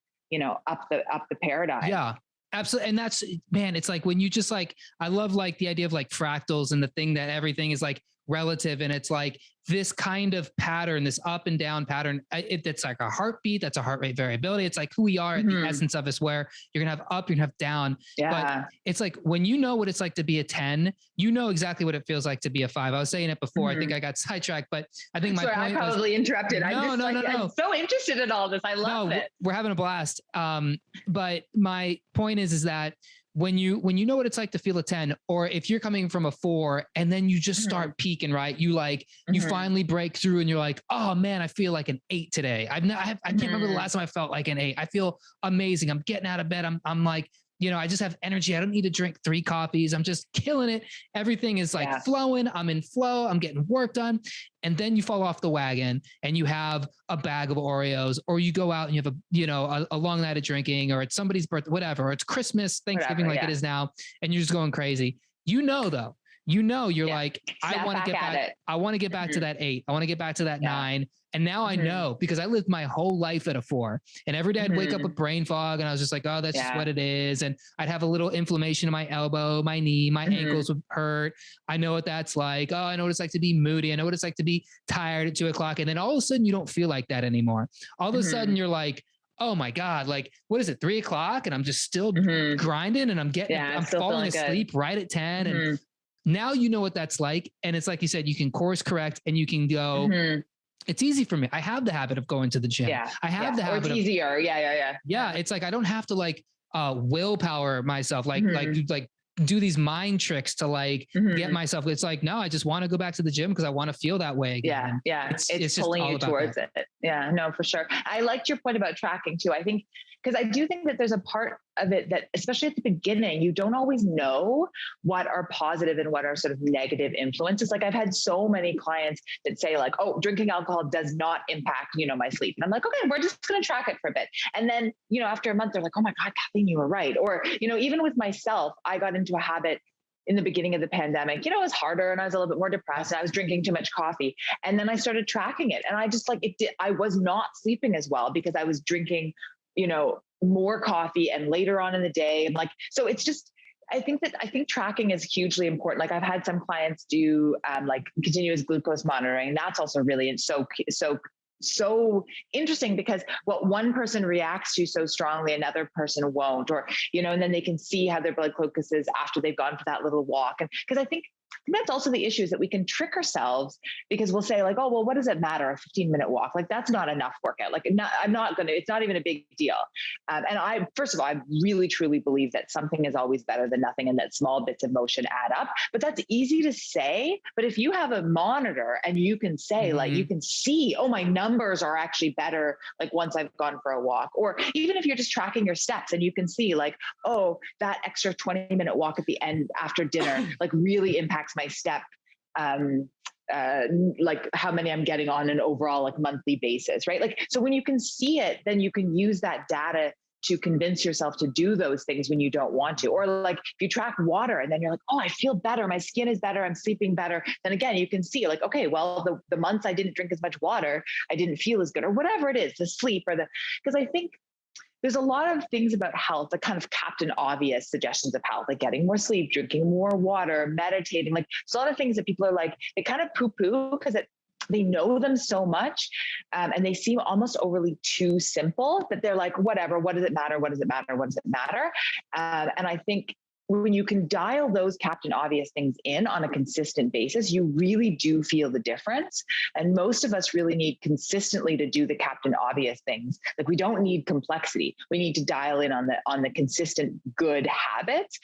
up the paradigm. Yeah. Absolutely. And that's, man, it's like when you just like, I love like the idea of like fractals and the thing that everything is like relative. And it's like this kind of pattern, this up and down pattern. It's like a heartbeat. That's a heart rate variability. It's like who we are at the essence of us, where you're going to have up, you're going to have down. Yeah. But it's like when you know what it's like to be a 10, you know exactly what it feels like to be a 5. I was saying it before. I think I got sidetracked, but I think my point I probably interrupted. No. I'm so interested in all this. I love it. We're having a blast. But my point is that when you know what it's like to feel a 10, or if you're coming from a 4 and then you just start peaking, right? You you finally break through and you're like, oh man, I feel like an 8 today. I can't remember the last time I felt like an 8. I feel amazing. I'm getting out of bed. I'm like, I just have energy. I don't need to drink 3 coffees. I'm just killing it. Everything is like flowing. I'm in flow. I'm getting work done. And then you fall off the wagon and you have a bag of Oreos, or you go out and you have a long night of drinking, or it's somebody's birthday, whatever, or it's Christmas, Thanksgiving, it is now. And you're just going crazy. Though, you're like, I want to get back. I want to get back to that 8. I want to get back to that 9. And now I know, because I lived my whole life at a 4, and every day I'd wake up with brain fog, and I was just like, oh, that's just what it is. And I'd have a little inflammation in my elbow, my knee, my ankles would hurt. I know what that's like. Oh, I know what it's like to be moody. I know what it's like to be tired at 2 o'clock. And then all of a sudden you don't feel like that anymore. All of a sudden you're like, oh my God, like, what is it, 3 o'clock? And I'm just still grinding, and I'm falling asleep right at 10. And now you know what that's like. And it's like you said, you can course correct and you can go, it's easy for me. I have the habit of going to the gym. Yeah. I have the habit. It's easier. Yeah. Yeah. It's like, I don't have to willpower myself, like do these mind tricks to like get myself. It's like, no, I just want to go back to the gym because I want to feel that way again. Yeah. It's just pulling you towards that. it. Yeah, no, for sure. I liked your point about tracking too. I think, because I do think that there's a part of it that, especially at the beginning, you don't always know what are positive and what are sort of negative influences. Like I've had so many clients that say like, oh, drinking alcohol does not impact, my sleep. And I'm like, okay, we're just going to track it for a bit. And then, after a month, they're like, oh my God, Kathleen, you were right. Or, even with myself, I got into a habit in the beginning of the pandemic, it was harder and I was a little bit more depressed and I was drinking too much coffee. And then I started tracking it. And I just I was not sleeping as well because I was drinking, more coffee and later on in the day. And so it's just, I think tracking is hugely important. Like I've had some clients do like continuous glucose monitoring. That's also really so interesting because what one person reacts to so strongly, another person won't, or, and then they can see how their blood glucose is after they've gone for that little walk. And because I think that's also the issue, is that we can trick ourselves because we'll say like, oh, well, what does it matter? A 15-minute walk, like that's not enough workout. Like it's not even a big deal. And first of all, I really, truly believe that something is always better than nothing and that small bits of motion add up, but that's easy to say. But if you have a monitor and you can say like, you can see, oh, my numbers are actually better. Like once I've gone for a walk, or even if you're just tracking your steps and you can see like, oh, that extra 20-minute walk at the end after dinner, like really impacts my step, like how many I'm getting on an overall like monthly basis, right? Like, so when you can see it, then you can use that data to convince yourself to do those things when you don't want to. Or like if you track water and then you're like, oh, I feel better, my skin is better, I'm sleeping better. Then again, you can see like, okay, well, the months I didn't drink as much water, I didn't feel as good, or whatever it is, the sleep or because I think there's a lot of things about health, the kind of Captain Obvious suggestions of health, like getting more sleep, drinking more water, meditating. Like there's a lot of things that people are like, they kind of poo-poo because they know them so much, and they seem almost overly too simple that they're like, whatever, what does it matter? What does it matter? What does it matter? And I think when you can dial those Captain Obvious things in on a consistent basis, you really do feel the difference. And most of us really need consistently to do the Captain Obvious things. Like we don't need complexity. We need to dial in on the consistent good habits.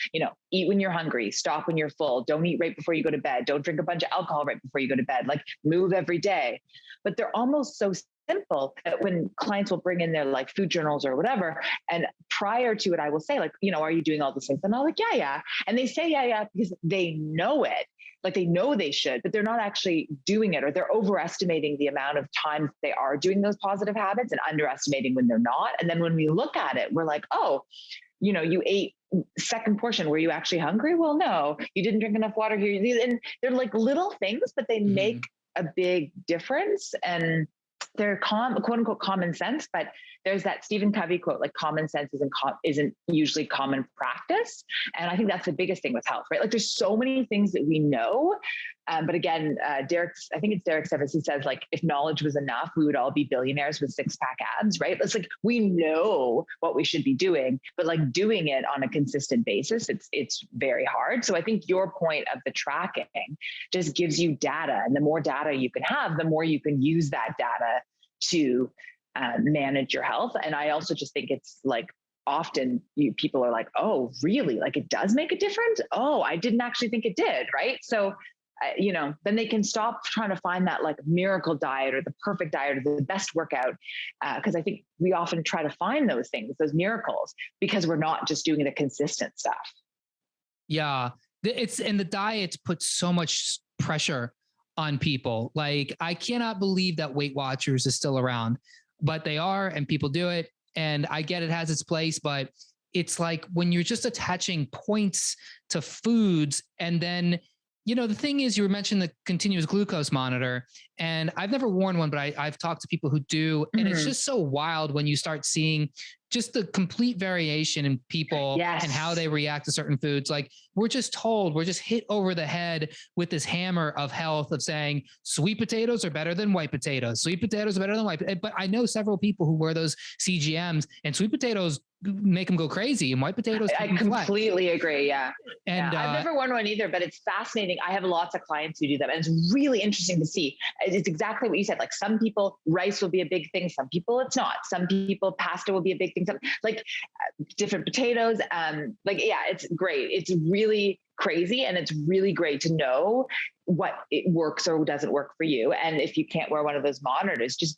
Eat when you're hungry, stop when you're full, don't eat right before you go to bed, don't drink a bunch of alcohol right before you go to bed, like move every day. But they're almost so simple that when clients will bring in their like food journals or whatever, and prior to it, I will say like, are you doing all these things? And I'm like, yeah. And they say, yeah, because they know it. Like they know they should, but they're not actually doing it, or they're overestimating the amount of time they are doing those positive habits and underestimating when they're not. And then when we look at it, we're like, oh, you ate second portion. Were you actually hungry? Well, no, you didn't drink enough water here. And they're like little things, but they make a big difference. And they're quote unquote common sense, but there's that Stephen Covey quote, like common sense isn't usually common practice. And I think that's the biggest thing with health, right? Like there's so many things that we know. But again, I think it's Derek Sivers who says like, if knowledge was enough, we would all be billionaires with 6-pack abs, right? It's like, we know what we should be doing, but like doing it on a consistent basis, it's very hard. So I think your point of the tracking just gives you data, and the more data you can have, the more you can use that data to manage your health. And I also just think it's like, often people are like, oh, really? Like it does make a difference? Oh, I didn't actually think it did. Right. So, then they can stop trying to find that like miracle diet or the perfect diet or the best workout. Because I think we often try to find those things, those miracles, because we're not just doing the consistent stuff. Yeah. And the diets put so much pressure on people. Like I cannot believe that Weight Watchers is still around, but they are, and people do it. And I get it has its place, but it's like when you're just attaching points to foods, and then, the thing is, you were mentioning the continuous glucose monitor, and I've never worn one, but I've talked to people who do. And it's just so wild when you start seeing just the complete variation in people and how they react to certain foods. Like we're just hit over the head with this hammer of health of saying sweet potatoes are better than white potatoes. Sweet potatoes are better than white. But I know several people who wear those CGMs, and sweet potatoes make them go crazy, and white potatoes. I completely agree. Yeah. And I've never worn one either, but it's fascinating. I have lots of clients who do that, and it's really interesting to see. it's exactly what you said. Like some people, rice will be a big thing. Some people it's not. Some people, pasta will be a big thing. Some, like different potatoes. It's great. It's really crazy. And it's really great to know what it works or doesn't work for you. And if you can't wear one of those monitors, just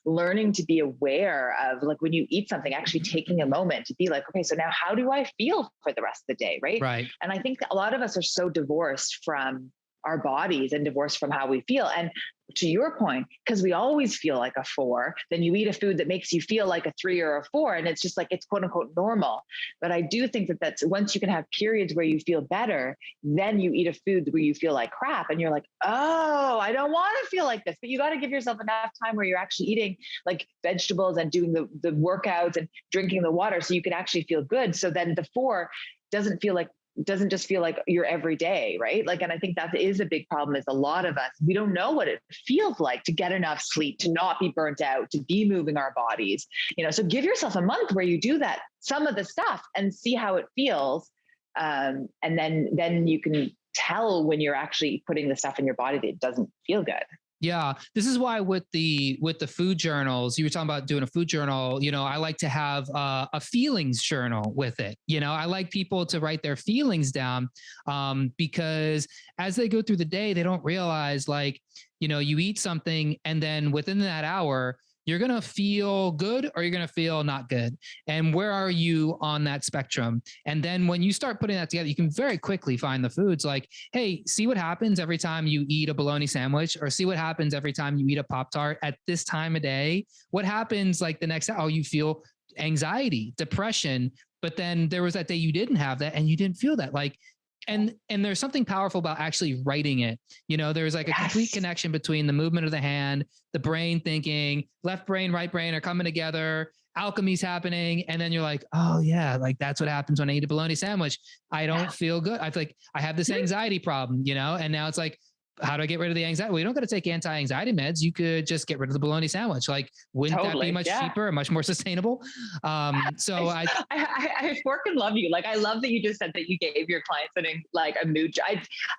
learning to be aware of, like, when you eat something, actually taking a moment to be like, okay, so now how do I feel for the rest of the day? Right. And I think that a lot of us are so divorced from our bodies and divorced from how we feel. And to your point, because we always feel like a 4, then you eat a food that makes you feel like a 3 or a 4. And it's just like, it's quote unquote normal. But I do think that that's, once you can have periods where you feel better, then you eat a food where you feel like crap. And you're like, oh, I don't want to feel like this. But you got to give yourself enough time where you're actually eating like vegetables and doing the workouts and drinking the water so you can actually feel good. So then the 4 doesn't just feel like your everyday, right? Like, and I think that is a big problem is a lot of us, we don't know what it feels like to get enough sleep, to not be burnt out, to be moving our bodies, so give yourself a month where you do that, some of the stuff, and see how it feels. And then you can tell when you're actually putting the stuff in your body that it doesn't feel good. Yeah, this is why with the food journals, you were talking about doing a food journal, I like to have a feelings journal with it. I like people to write their feelings down because as they go through the day, they don't realize, like, you eat something and then within that hour, you're going to feel good or you're going to feel not good. And where are you on that spectrum? And then when you start putting that together, you can very quickly find the foods like, hey, see what happens every time you eat a bologna sandwich, or see what happens every time you eat a Pop-Tart at this time of day. What happens like the next, you feel anxiety, depression, but then there was that day you didn't have that and you didn't feel that. Like, and there's something powerful about actually writing it. There's like a complete connection between the movement of the hand, the brain thinking, left brain, right brain are coming together, alchemy's happening. And then you're like, oh yeah, like that's what happens when I eat a bologna sandwich. I don't feel good. I feel like I have this anxiety problem, and now it's like, how do I get rid of the anxiety? Well, you don't got to take anti-anxiety meds. You could just get rid of the bologna sandwich. Like, wouldn't that be much cheaper and much more sustainable? So I freaking love you. Like, I love that you just said that you gave your clients a mood.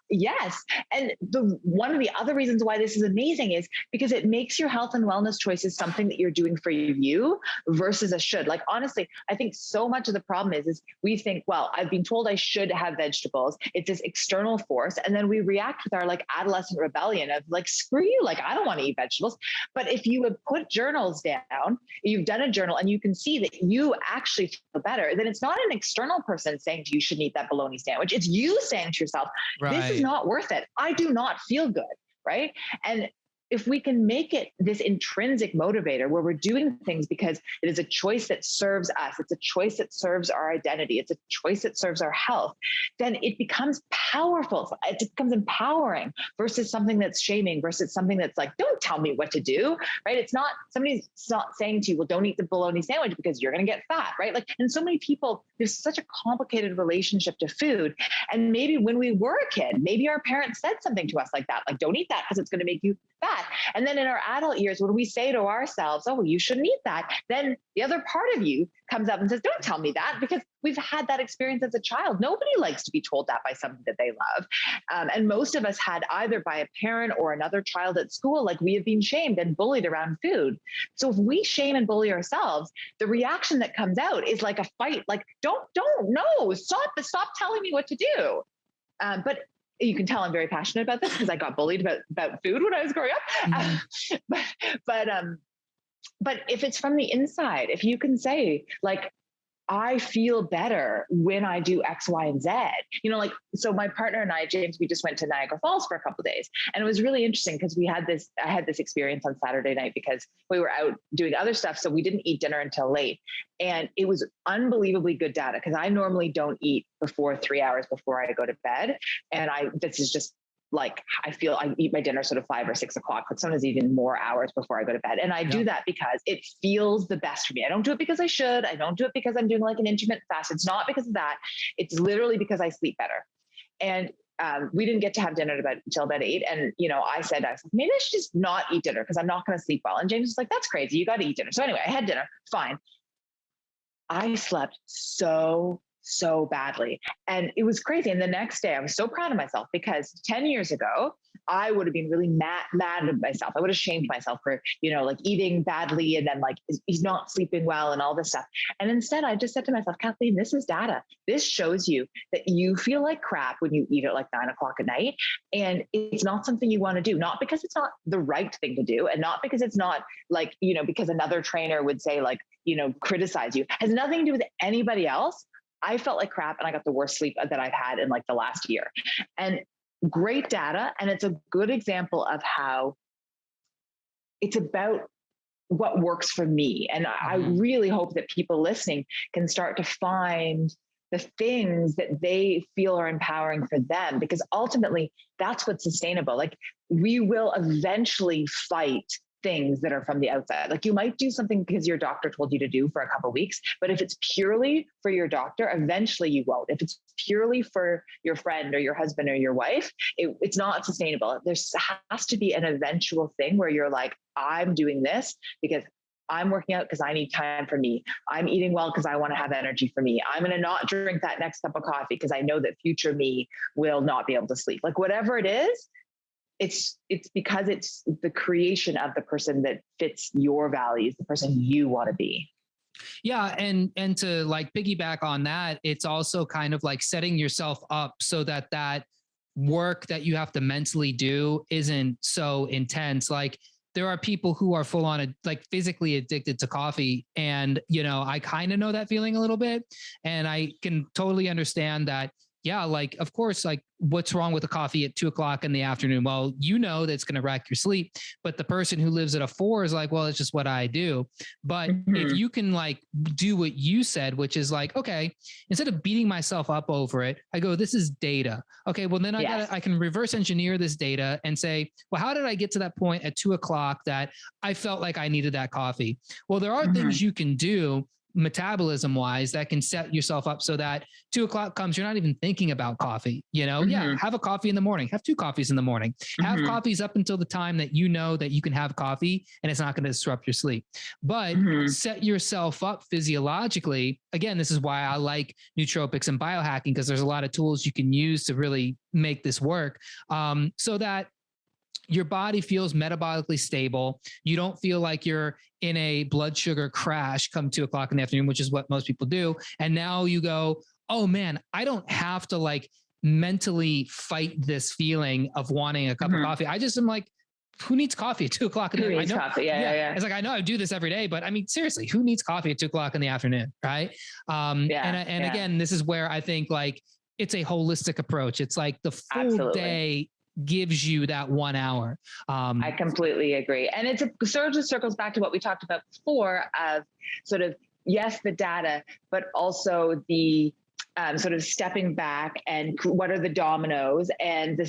Yes. And one of the other reasons why this is amazing is because it makes your health and wellness choices something that you're doing for you versus a should. Like, honestly, I think so much of the problem is we think, well, I've been told I should have vegetables. It's this external force. And then we react with our adolescent rebellion of like, screw you, like, I don't want to eat vegetables. But if you have put journals down, you've done a journal and you can see that you actually feel better, then it's not an external person saying to you, you shouldn't eat that bologna sandwich. It's you saying to yourself, this is not worth it. I do not feel good. Right. And if we can make it this intrinsic motivator where we're doing things because it is a choice that serves us, it's a choice that serves our identity, it's a choice that serves our health, then it becomes powerful. It becomes empowering versus something that's shaming, versus something that's like, don't tell me what to do, right? It's not, somebody's not saying to you, well, don't eat the bologna sandwich because you're going to get fat, right? Like, and so many people, there's such a complicated relationship to food. And maybe when we were a kid, maybe our parents said something to us like that, like, don't eat that because it's going to make you fat. And then in our adult years, when we say to ourselves, oh, well, you shouldn't eat that, then the other part of you comes up and says, don't tell me that, because we've had that experience as a child. Nobody likes to be told that by somebody that they love. And most of us had either by a parent or another child at school, like we have been shamed and bullied around food. So if we shame and bully ourselves, the reaction that comes out is like a fight, like, don't, no, stop telling me what to do. But you can tell I'm very passionate about this because I got bullied about food when I was growing up. Mm-hmm. But if it's from the inside, if you can say like, I feel better when I do X, Y, and Z, like, so my partner and I, James, we just went to Niagara Falls for a couple of days, and it was really interesting because I had this experience on Saturday night because we were out doing other stuff. So we didn't eat dinner until late, and it was unbelievably good data because I normally don't eat before 3 hours before I go to bed. And this is just like, I feel I eat my dinner sort of 5 or 6 o'clock, but sometimes even more hours before I go to bed. And I do that because it feels the best for me. I don't do it because I should. I don't do it because I'm doing like an intermittent fast. It's not because of that. It's literally because I sleep better. And we didn't get to have dinner until about 8. And, I said, maybe I should just not eat dinner because I'm not going to sleep well. And James was like, that's crazy. You got to eat dinner. So anyway, I had dinner. Fine. I slept so so badly. And it was crazy. And the next day I was so proud of myself because 10 years ago, I would have been really mad at myself. I would have shamed myself for, like eating badly and then like he's not sleeping well and all this stuff. And instead I just said to myself, Kathleen, this is data. This shows you that you feel like crap when you eat at like 9 o'clock at night. And it's not something you want to do, not because it's not the right thing to do. And not because it's not like, because another trainer would say like, criticize you. It has nothing to do with anybody else. I felt like crap and I got the worst sleep that I've had in like the last year. And great data. And it's a good example of how it's about what works for me. And I really hope that people listening can start to find the things that they feel are empowering for them, because ultimately that's what's sustainable. Like we will eventually fight things that are from the outside. Like you might do something because your doctor told you to do for a couple of weeks, but if it's purely for your doctor, eventually you won't. If it's purely for your friend or your husband or your wife, it's not sustainable. There has to be an eventual thing where you're like, I'm doing this because I'm working out because I need time for me. I'm eating well because I want to have energy for me. I'm going to not drink that next cup of coffee because I know that future me will not be able to sleep. Like whatever it is, it's because it's the creation of the person that fits your values, the person you want to be. Yeah. And to like piggyback on that, it's also kind of like setting yourself up so that work that you have to mentally do isn't so intense. Like there are people who are full on like physically addicted to coffee. And, I kind of know that feeling a little bit, and I can totally understand that. Yeah, like, of course, like what's wrong with a coffee at 2 o'clock in the afternoon? Well, that's going to wreck your sleep. But the person who lives at a 4 is like, well, it's just what I do. But if you can like do what you said, which is like, okay, instead of beating myself up over it, I go, this is data. Okay, well, then I can reverse engineer this data and say, well, how did I get to that point at 2 o'clock that I felt like I needed that coffee? Well, there are things you can do metabolism wise that can set yourself up so that 2 o'clock comes, you're not even thinking about coffee, Yeah, have a coffee in the morning, have 2 coffees in the morning, have coffees up until the time that that you can have coffee and it's not going to disrupt your sleep. But set yourself up physiologically. Again, this is why I like nootropics and biohacking, because there's a lot of tools you can use to really make this work, so that your body feels metabolically stable. You don't feel like you're in a blood sugar crash come 2 o'clock in the afternoon, which is what most people do. And now you go, oh man, I don't have to like mentally fight this feeling of wanting a cup of coffee. I just am like, who needs coffee at 2 o'clock in the afternoon? Coffee? Yeah. It's like, I know I do this every day, but I mean, seriously, who needs coffee at 2 o'clock in the afternoon? Right. Again, this is where I think like it's a holistic approach. It's like the full day gives you that 1 hour. I completely agree. And it sort of circles back to what we talked about before of sort of, yes, the data, but also the sort of stepping back and what are the dominoes and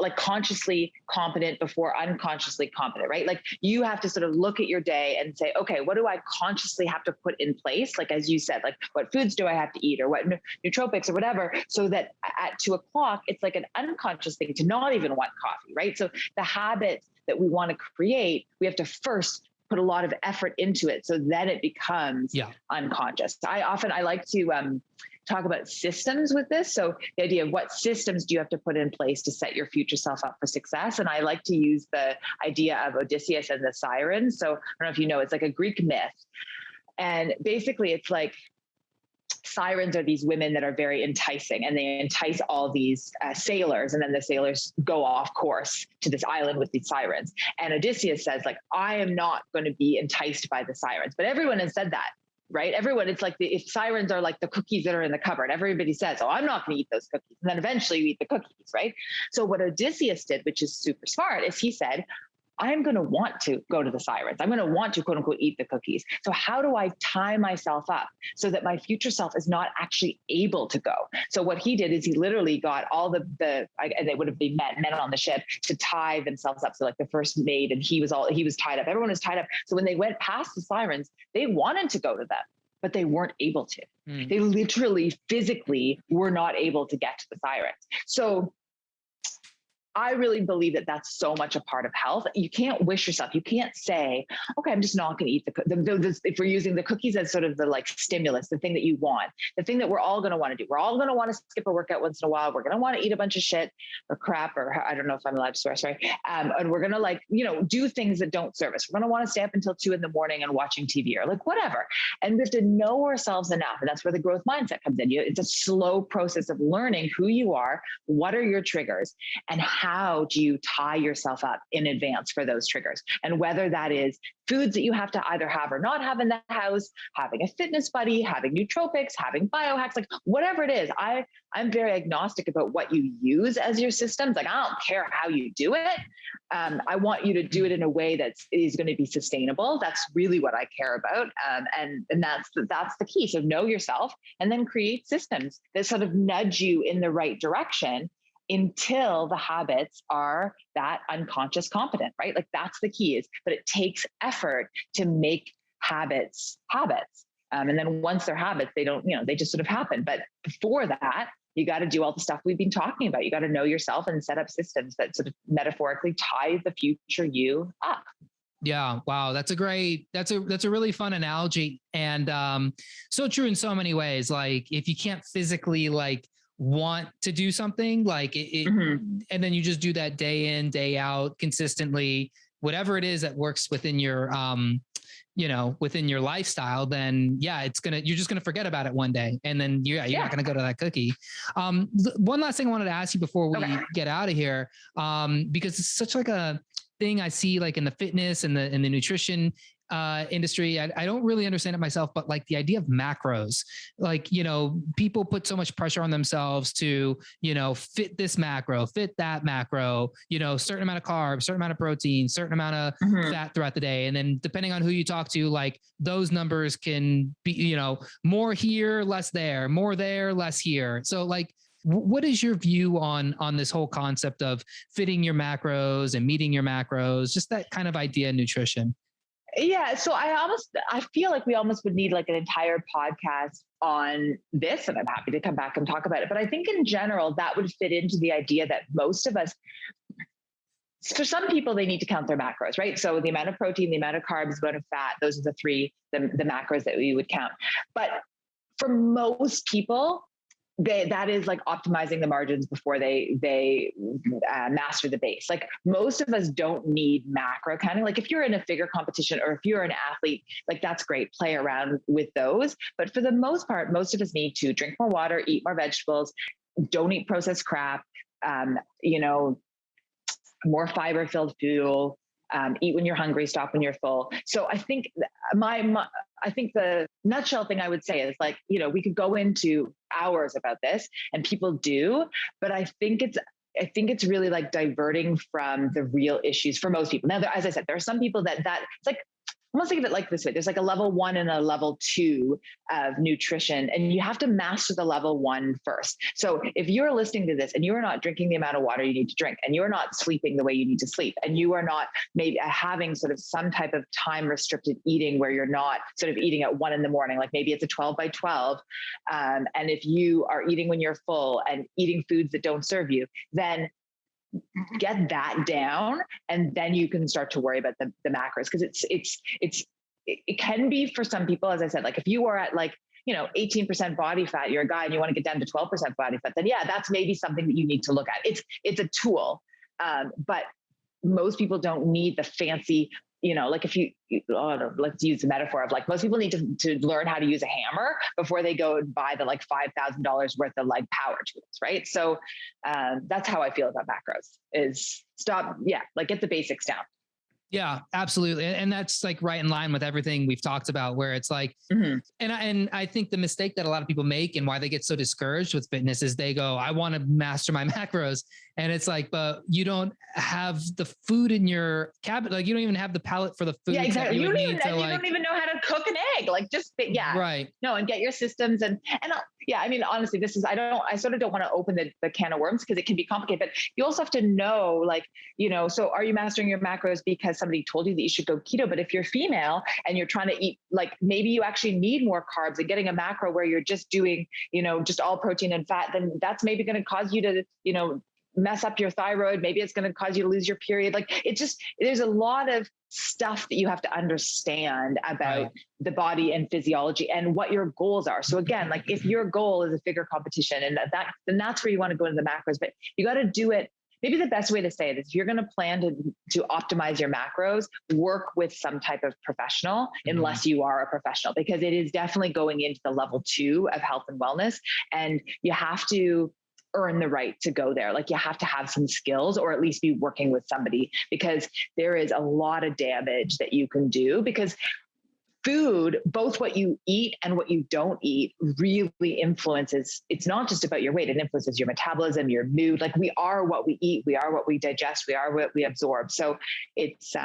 like consciously competent before unconsciously competent, right? Like you have to sort of look at your day and say, okay, what do I consciously have to put in place? Like, as you said, like what foods do I have to eat or what nootropics or whatever, so that at 2 o'clock, it's like an unconscious thing to not even want coffee, right? So the habits that we want to create, we have to first put a lot of effort into it. So then it becomes unconscious. I like to talk about systems with this. So the idea of what systems do you have to put in place to set your future self up for success? And I like to use the idea of Odysseus and the sirens. So I don't know if you know, it's like a Greek myth. And basically it's like sirens are these women that are very enticing, and they entice all these sailors, and then the sailors go off course to this island with these sirens. And Odysseus says, like, I am not going to be enticed by the sirens. But everyone has said that, right? Everyone, it's like if sirens are like the cookies that are in the cupboard, everybody says, oh, I'm not going to eat those cookies. And then eventually you eat the cookies, right? So what Odysseus did, which is super smart, is he said, I'm going to want to go to the sirens. I'm going to want to, quote unquote, eat the cookies. So how do I tie myself up so that my future self is not actually able to go? So what he did is he literally got all and they would have been men on the ship to tie themselves up. So like the first mate, and he was tied up. Everyone was tied up. So when they went past the sirens, they wanted to go to them, but they weren't able to. They literally physically were not able to get to the sirens. So I really believe that that's so much a part of health. You can't wish yourself. You can't say, okay, I'm just not going to eat if we're using the cookies as sort of the like stimulus, the thing that you want, the thing that we're all going to want to do. We're all going to want to skip a workout once in a while. We're going to want to eat a bunch of shit or crap, or I don't know if I'm allowed to swear, sorry. And we're going to like, do things that don't serve us. We're going to want to stay up until 2 a.m. and watching TV or like whatever. And we have to know ourselves enough. And that's where the growth mindset comes in. It's a slow process of learning who you are, what are your triggers, and how do you tie yourself up in advance for those triggers? And whether that is foods that you have to either have or not have in the house, having a fitness buddy, having nootropics, having biohacks, like whatever it is, I'm very agnostic about what you use as your systems. Like, I don't care how you do it. I want you to do it in a way that is going to be sustainable. That's really what I care about. And that's the key. So know yourself and then create systems that sort of nudge you in the right direction until the habits are that unconscious competent, right? Like that's the key but it takes effort to make habits. And then once they're habits, they don't, they just sort of happen. But before that, you got to do all the stuff we've been talking about. You got to know yourself and set up systems that sort of metaphorically tie the future you up. Yeah. Wow. That's a really fun analogy. And so true in so many ways. Like if you can't physically like want to do something like it and then you just do that day in, day out consistently, whatever it is that works within your, within your lifestyle, then you're just going to forget about it one day. And then you're not going to go to that cookie. One last thing I wanted to ask you before we get out of here, because it's such like a thing I see like in the fitness and the nutrition industry. I don't really understand it myself, but like the idea of macros, like, people put so much pressure on themselves to, fit this macro, fit that macro, certain amount of carbs, certain amount of protein, certain amount of fat throughout the day. And then depending on who you talk to, like those numbers can be, more here, less there, more there, less here. So like, what is your view on this whole concept of fitting your macros and meeting your macros, just that kind of idea in nutrition? Yeah. So I feel like we almost would need like an entire podcast on this, and I'm happy to come back and talk about it. But I think in general, that would fit into the idea that most of us, for some people, they need to count their macros, right? So the amount of protein, the amount of carbs, the amount of fat, those are the three, the macros that we would count. But for most people, that is like optimizing the margins before they master the base. Like most of us don't need macro counting. Like if you're in a figure competition or if you're an athlete, like that's great, play around with those. But for the most part, most of us need to drink more water, eat more vegetables, don't eat processed crap, more fiber filled fuel, eat when you're hungry, stop when you're full. So I think I think the nutshell thing I would say is like, we could go into hours about this and people do, but I think it's really like diverting from the real issues for most people. Now, as I said, there are some people that it's like, almost think of it like this way. There's like a level 1 and a level 2 of nutrition, and you have to master the level 1 first. So if you're listening to this and you're not drinking the amount of water you need to drink, and you're not sleeping the way you need to sleep, and you are not maybe having sort of some type of time restricted eating where you're not sort of eating at 1 a.m, like maybe it's a 12 by 12. And if you are eating when you're full and eating foods that don't serve you, then get that down, and then you can start to worry about the macros, because it can be for some people, as I said, like if you are at like 18% body fat, you're a guy and you want to get down to 12% body fat, then that's maybe something that you need to look at. It's a tool, but most people don't need the fancy, like if let's use the metaphor of like, most people need to learn how to use a hammer before they go and buy the like $5,000 worth of like power tools. Right. So that's how I feel about macros is get the basics down. Yeah, absolutely. And that's like right in line with everything we've talked about, where it's like, and I think the mistake that a lot of people make and why they get so discouraged with fitness is they go, I want to master my macros. And it's like, but you don't have the food in your cabinet. Like you don't even have the palate for the food. Yeah, exactly. You don't even know how to cook an egg. Like right. No, and get your systems and I mean, honestly, I sort of don't want to open the can of worms because it can be complicated, but you also have to know, like, so are you mastering your macros because somebody told you that you should go keto? But if you're female and you're trying to eat, like maybe you actually need more carbs, and getting a macro where you're just doing, just all protein and fat, then that's maybe going to cause you to, mess up your thyroid. Maybe it's going to cause you to lose your period. Like there's a lot of stuff that you have to understand about the body and physiology and what your goals are. So again, like if your goal is a figure competition and then that's where you want to go into the macros, but you got to do it. Maybe the best way to say it is if you're going to plan to optimize your macros, work with some type of professional, unless you are a professional, because it is definitely going into the level 2 of health and wellness. And you have to earn the right to go there. Like you have to have some skills or at least be working with somebody, because there is a lot of damage that you can do, because food, both what you eat and what you don't eat, really influences. It's not just about your weight. It influences your metabolism, your mood. Like we are what we eat. We are what we digest. We are what we absorb. So it's,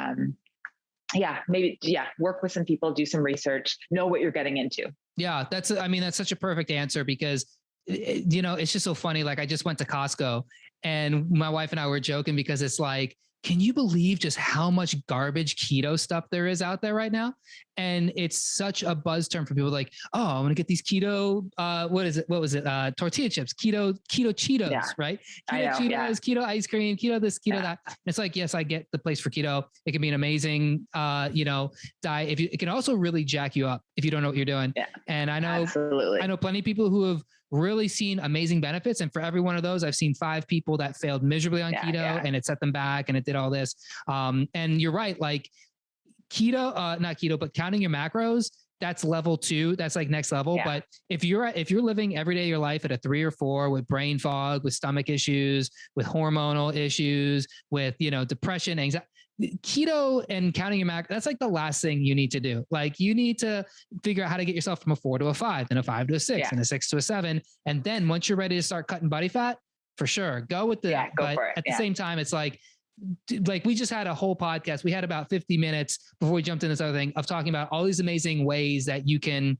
work with some people, do some research, know what you're getting into. Yeah. That's such a perfect answer, because it's just so funny. Like I just went to Costco and my wife and I were joking because it's like, can you believe just how much garbage keto stuff there is out there right now? And it's such a buzz term for people like, oh, I'm going to get these keto, what was it? Tortilla chips, keto Cheetos, right? Keto Cheetos, keto ice cream, keto this, keto that. And it's like, yes, I get the place for keto. It can be an amazing, diet. It can also really jack you up if you don't know what you're doing. Yeah, and I know plenty of people who have really seen amazing benefits. And for every one of those, I've seen 5 people that failed miserably on keto and it set them back and it did all this. And you're right. Like keto, not keto, but counting your macros, that's level 2. That's like next level. Yeah. But if you're living every day of your life at a 3 or 4 with brain fog, with stomach issues, with hormonal issues, with, depression, anxiety, keto and counting your macros, that's like the last thing you need to do. Like you need to figure out how to get yourself from a 4 to a 5, then a 5 to a 6, and a 6 to a 7. And then once you're ready to start cutting body fat, for sure, go with that. But at the same time, it's like we just had a whole podcast. We had about 50 minutes before we jumped into this other thing of talking about all these amazing ways that you can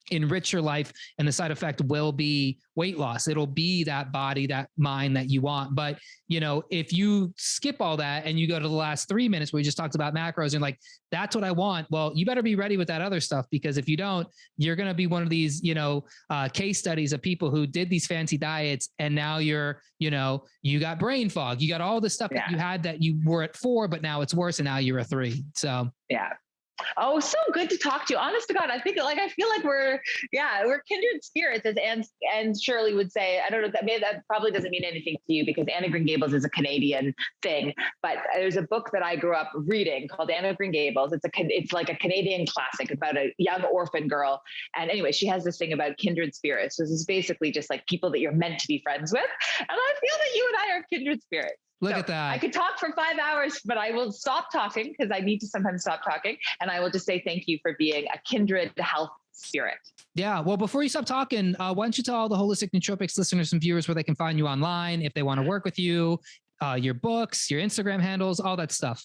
enrich your life, and the side effect will be weight loss. It'll be that body, that mind that you want. But, if you skip all that and you go to the last 3 minutes where we just talked about macros and like, that's what I want. Well, you better be ready with that other stuff, because if you don't, you're going to be one of these, case studies of people who did these fancy diets. And now you're, you got brain fog, you got all the stuff that you had that you were at 4, but now it's worse. And now you're a 3. So, yeah. Oh, so good to talk to you. Honest to God, I feel like we're kindred spirits, as Anne Shirley would say. I don't know, that probably doesn't mean anything to you because Anne of Green Gables is a Canadian thing. But there's a book that I grew up reading called Anne of Green Gables. It's like a Canadian classic about a young orphan girl. And anyway, she has this thing about kindred spirits. So this is basically just like people that you're meant to be friends with. And I feel that you and I are kindred spirits. Look at that. I could talk for 5 hours, but I will stop talking because I need to sometimes stop talking. And I will just say thank you for being a kindred health spirit. Yeah. Well, before you stop talking, why don't you tell all the Holistic Nootropics listeners and viewers where they can find you online, if they want to work with you, your books, your Instagram handles, all that stuff.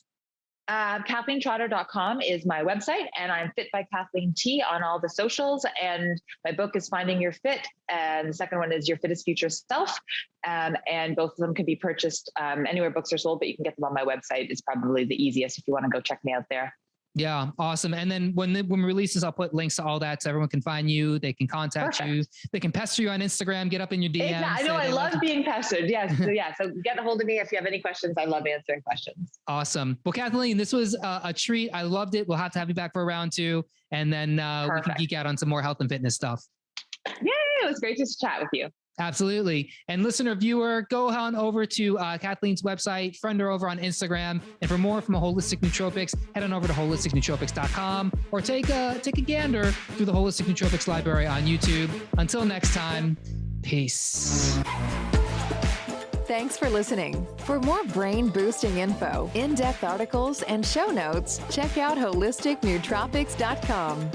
KathleenTrotter.com is my website, and I'm Fit by Kathleen T on all the socials. And my book is Finding Your Fit, and the second one is Your Fittest Future Self. And both of them can be purchased anywhere books are sold, but you can get them on my website. It's probably the easiest if you want to go check me out there. Yeah. Awesome. And then when we release this, I'll put links to all that so everyone can find you. They can contact you. They can pester you on Instagram, get up in your DMs. I know. I love being pestered. Yes. So get a hold of me if you have any questions. I love answering questions. Awesome. Well, Kathleen, this was a treat. I loved it. We'll have to have you back for a round 2, and then we can geek out on some more health and fitness stuff. Yay. It was great to chat with you. Absolutely. And listener, viewer, go on over to Kathleen's website, friend her over on Instagram. And for more from Holistic Nootropics, head on over to holisticnootropics.com or take a gander through the Holistic Nootropics library on YouTube. Until next time, peace. Thanks for listening. For more brain-boosting info, in-depth articles, and show notes, check out holisticnootropics.com.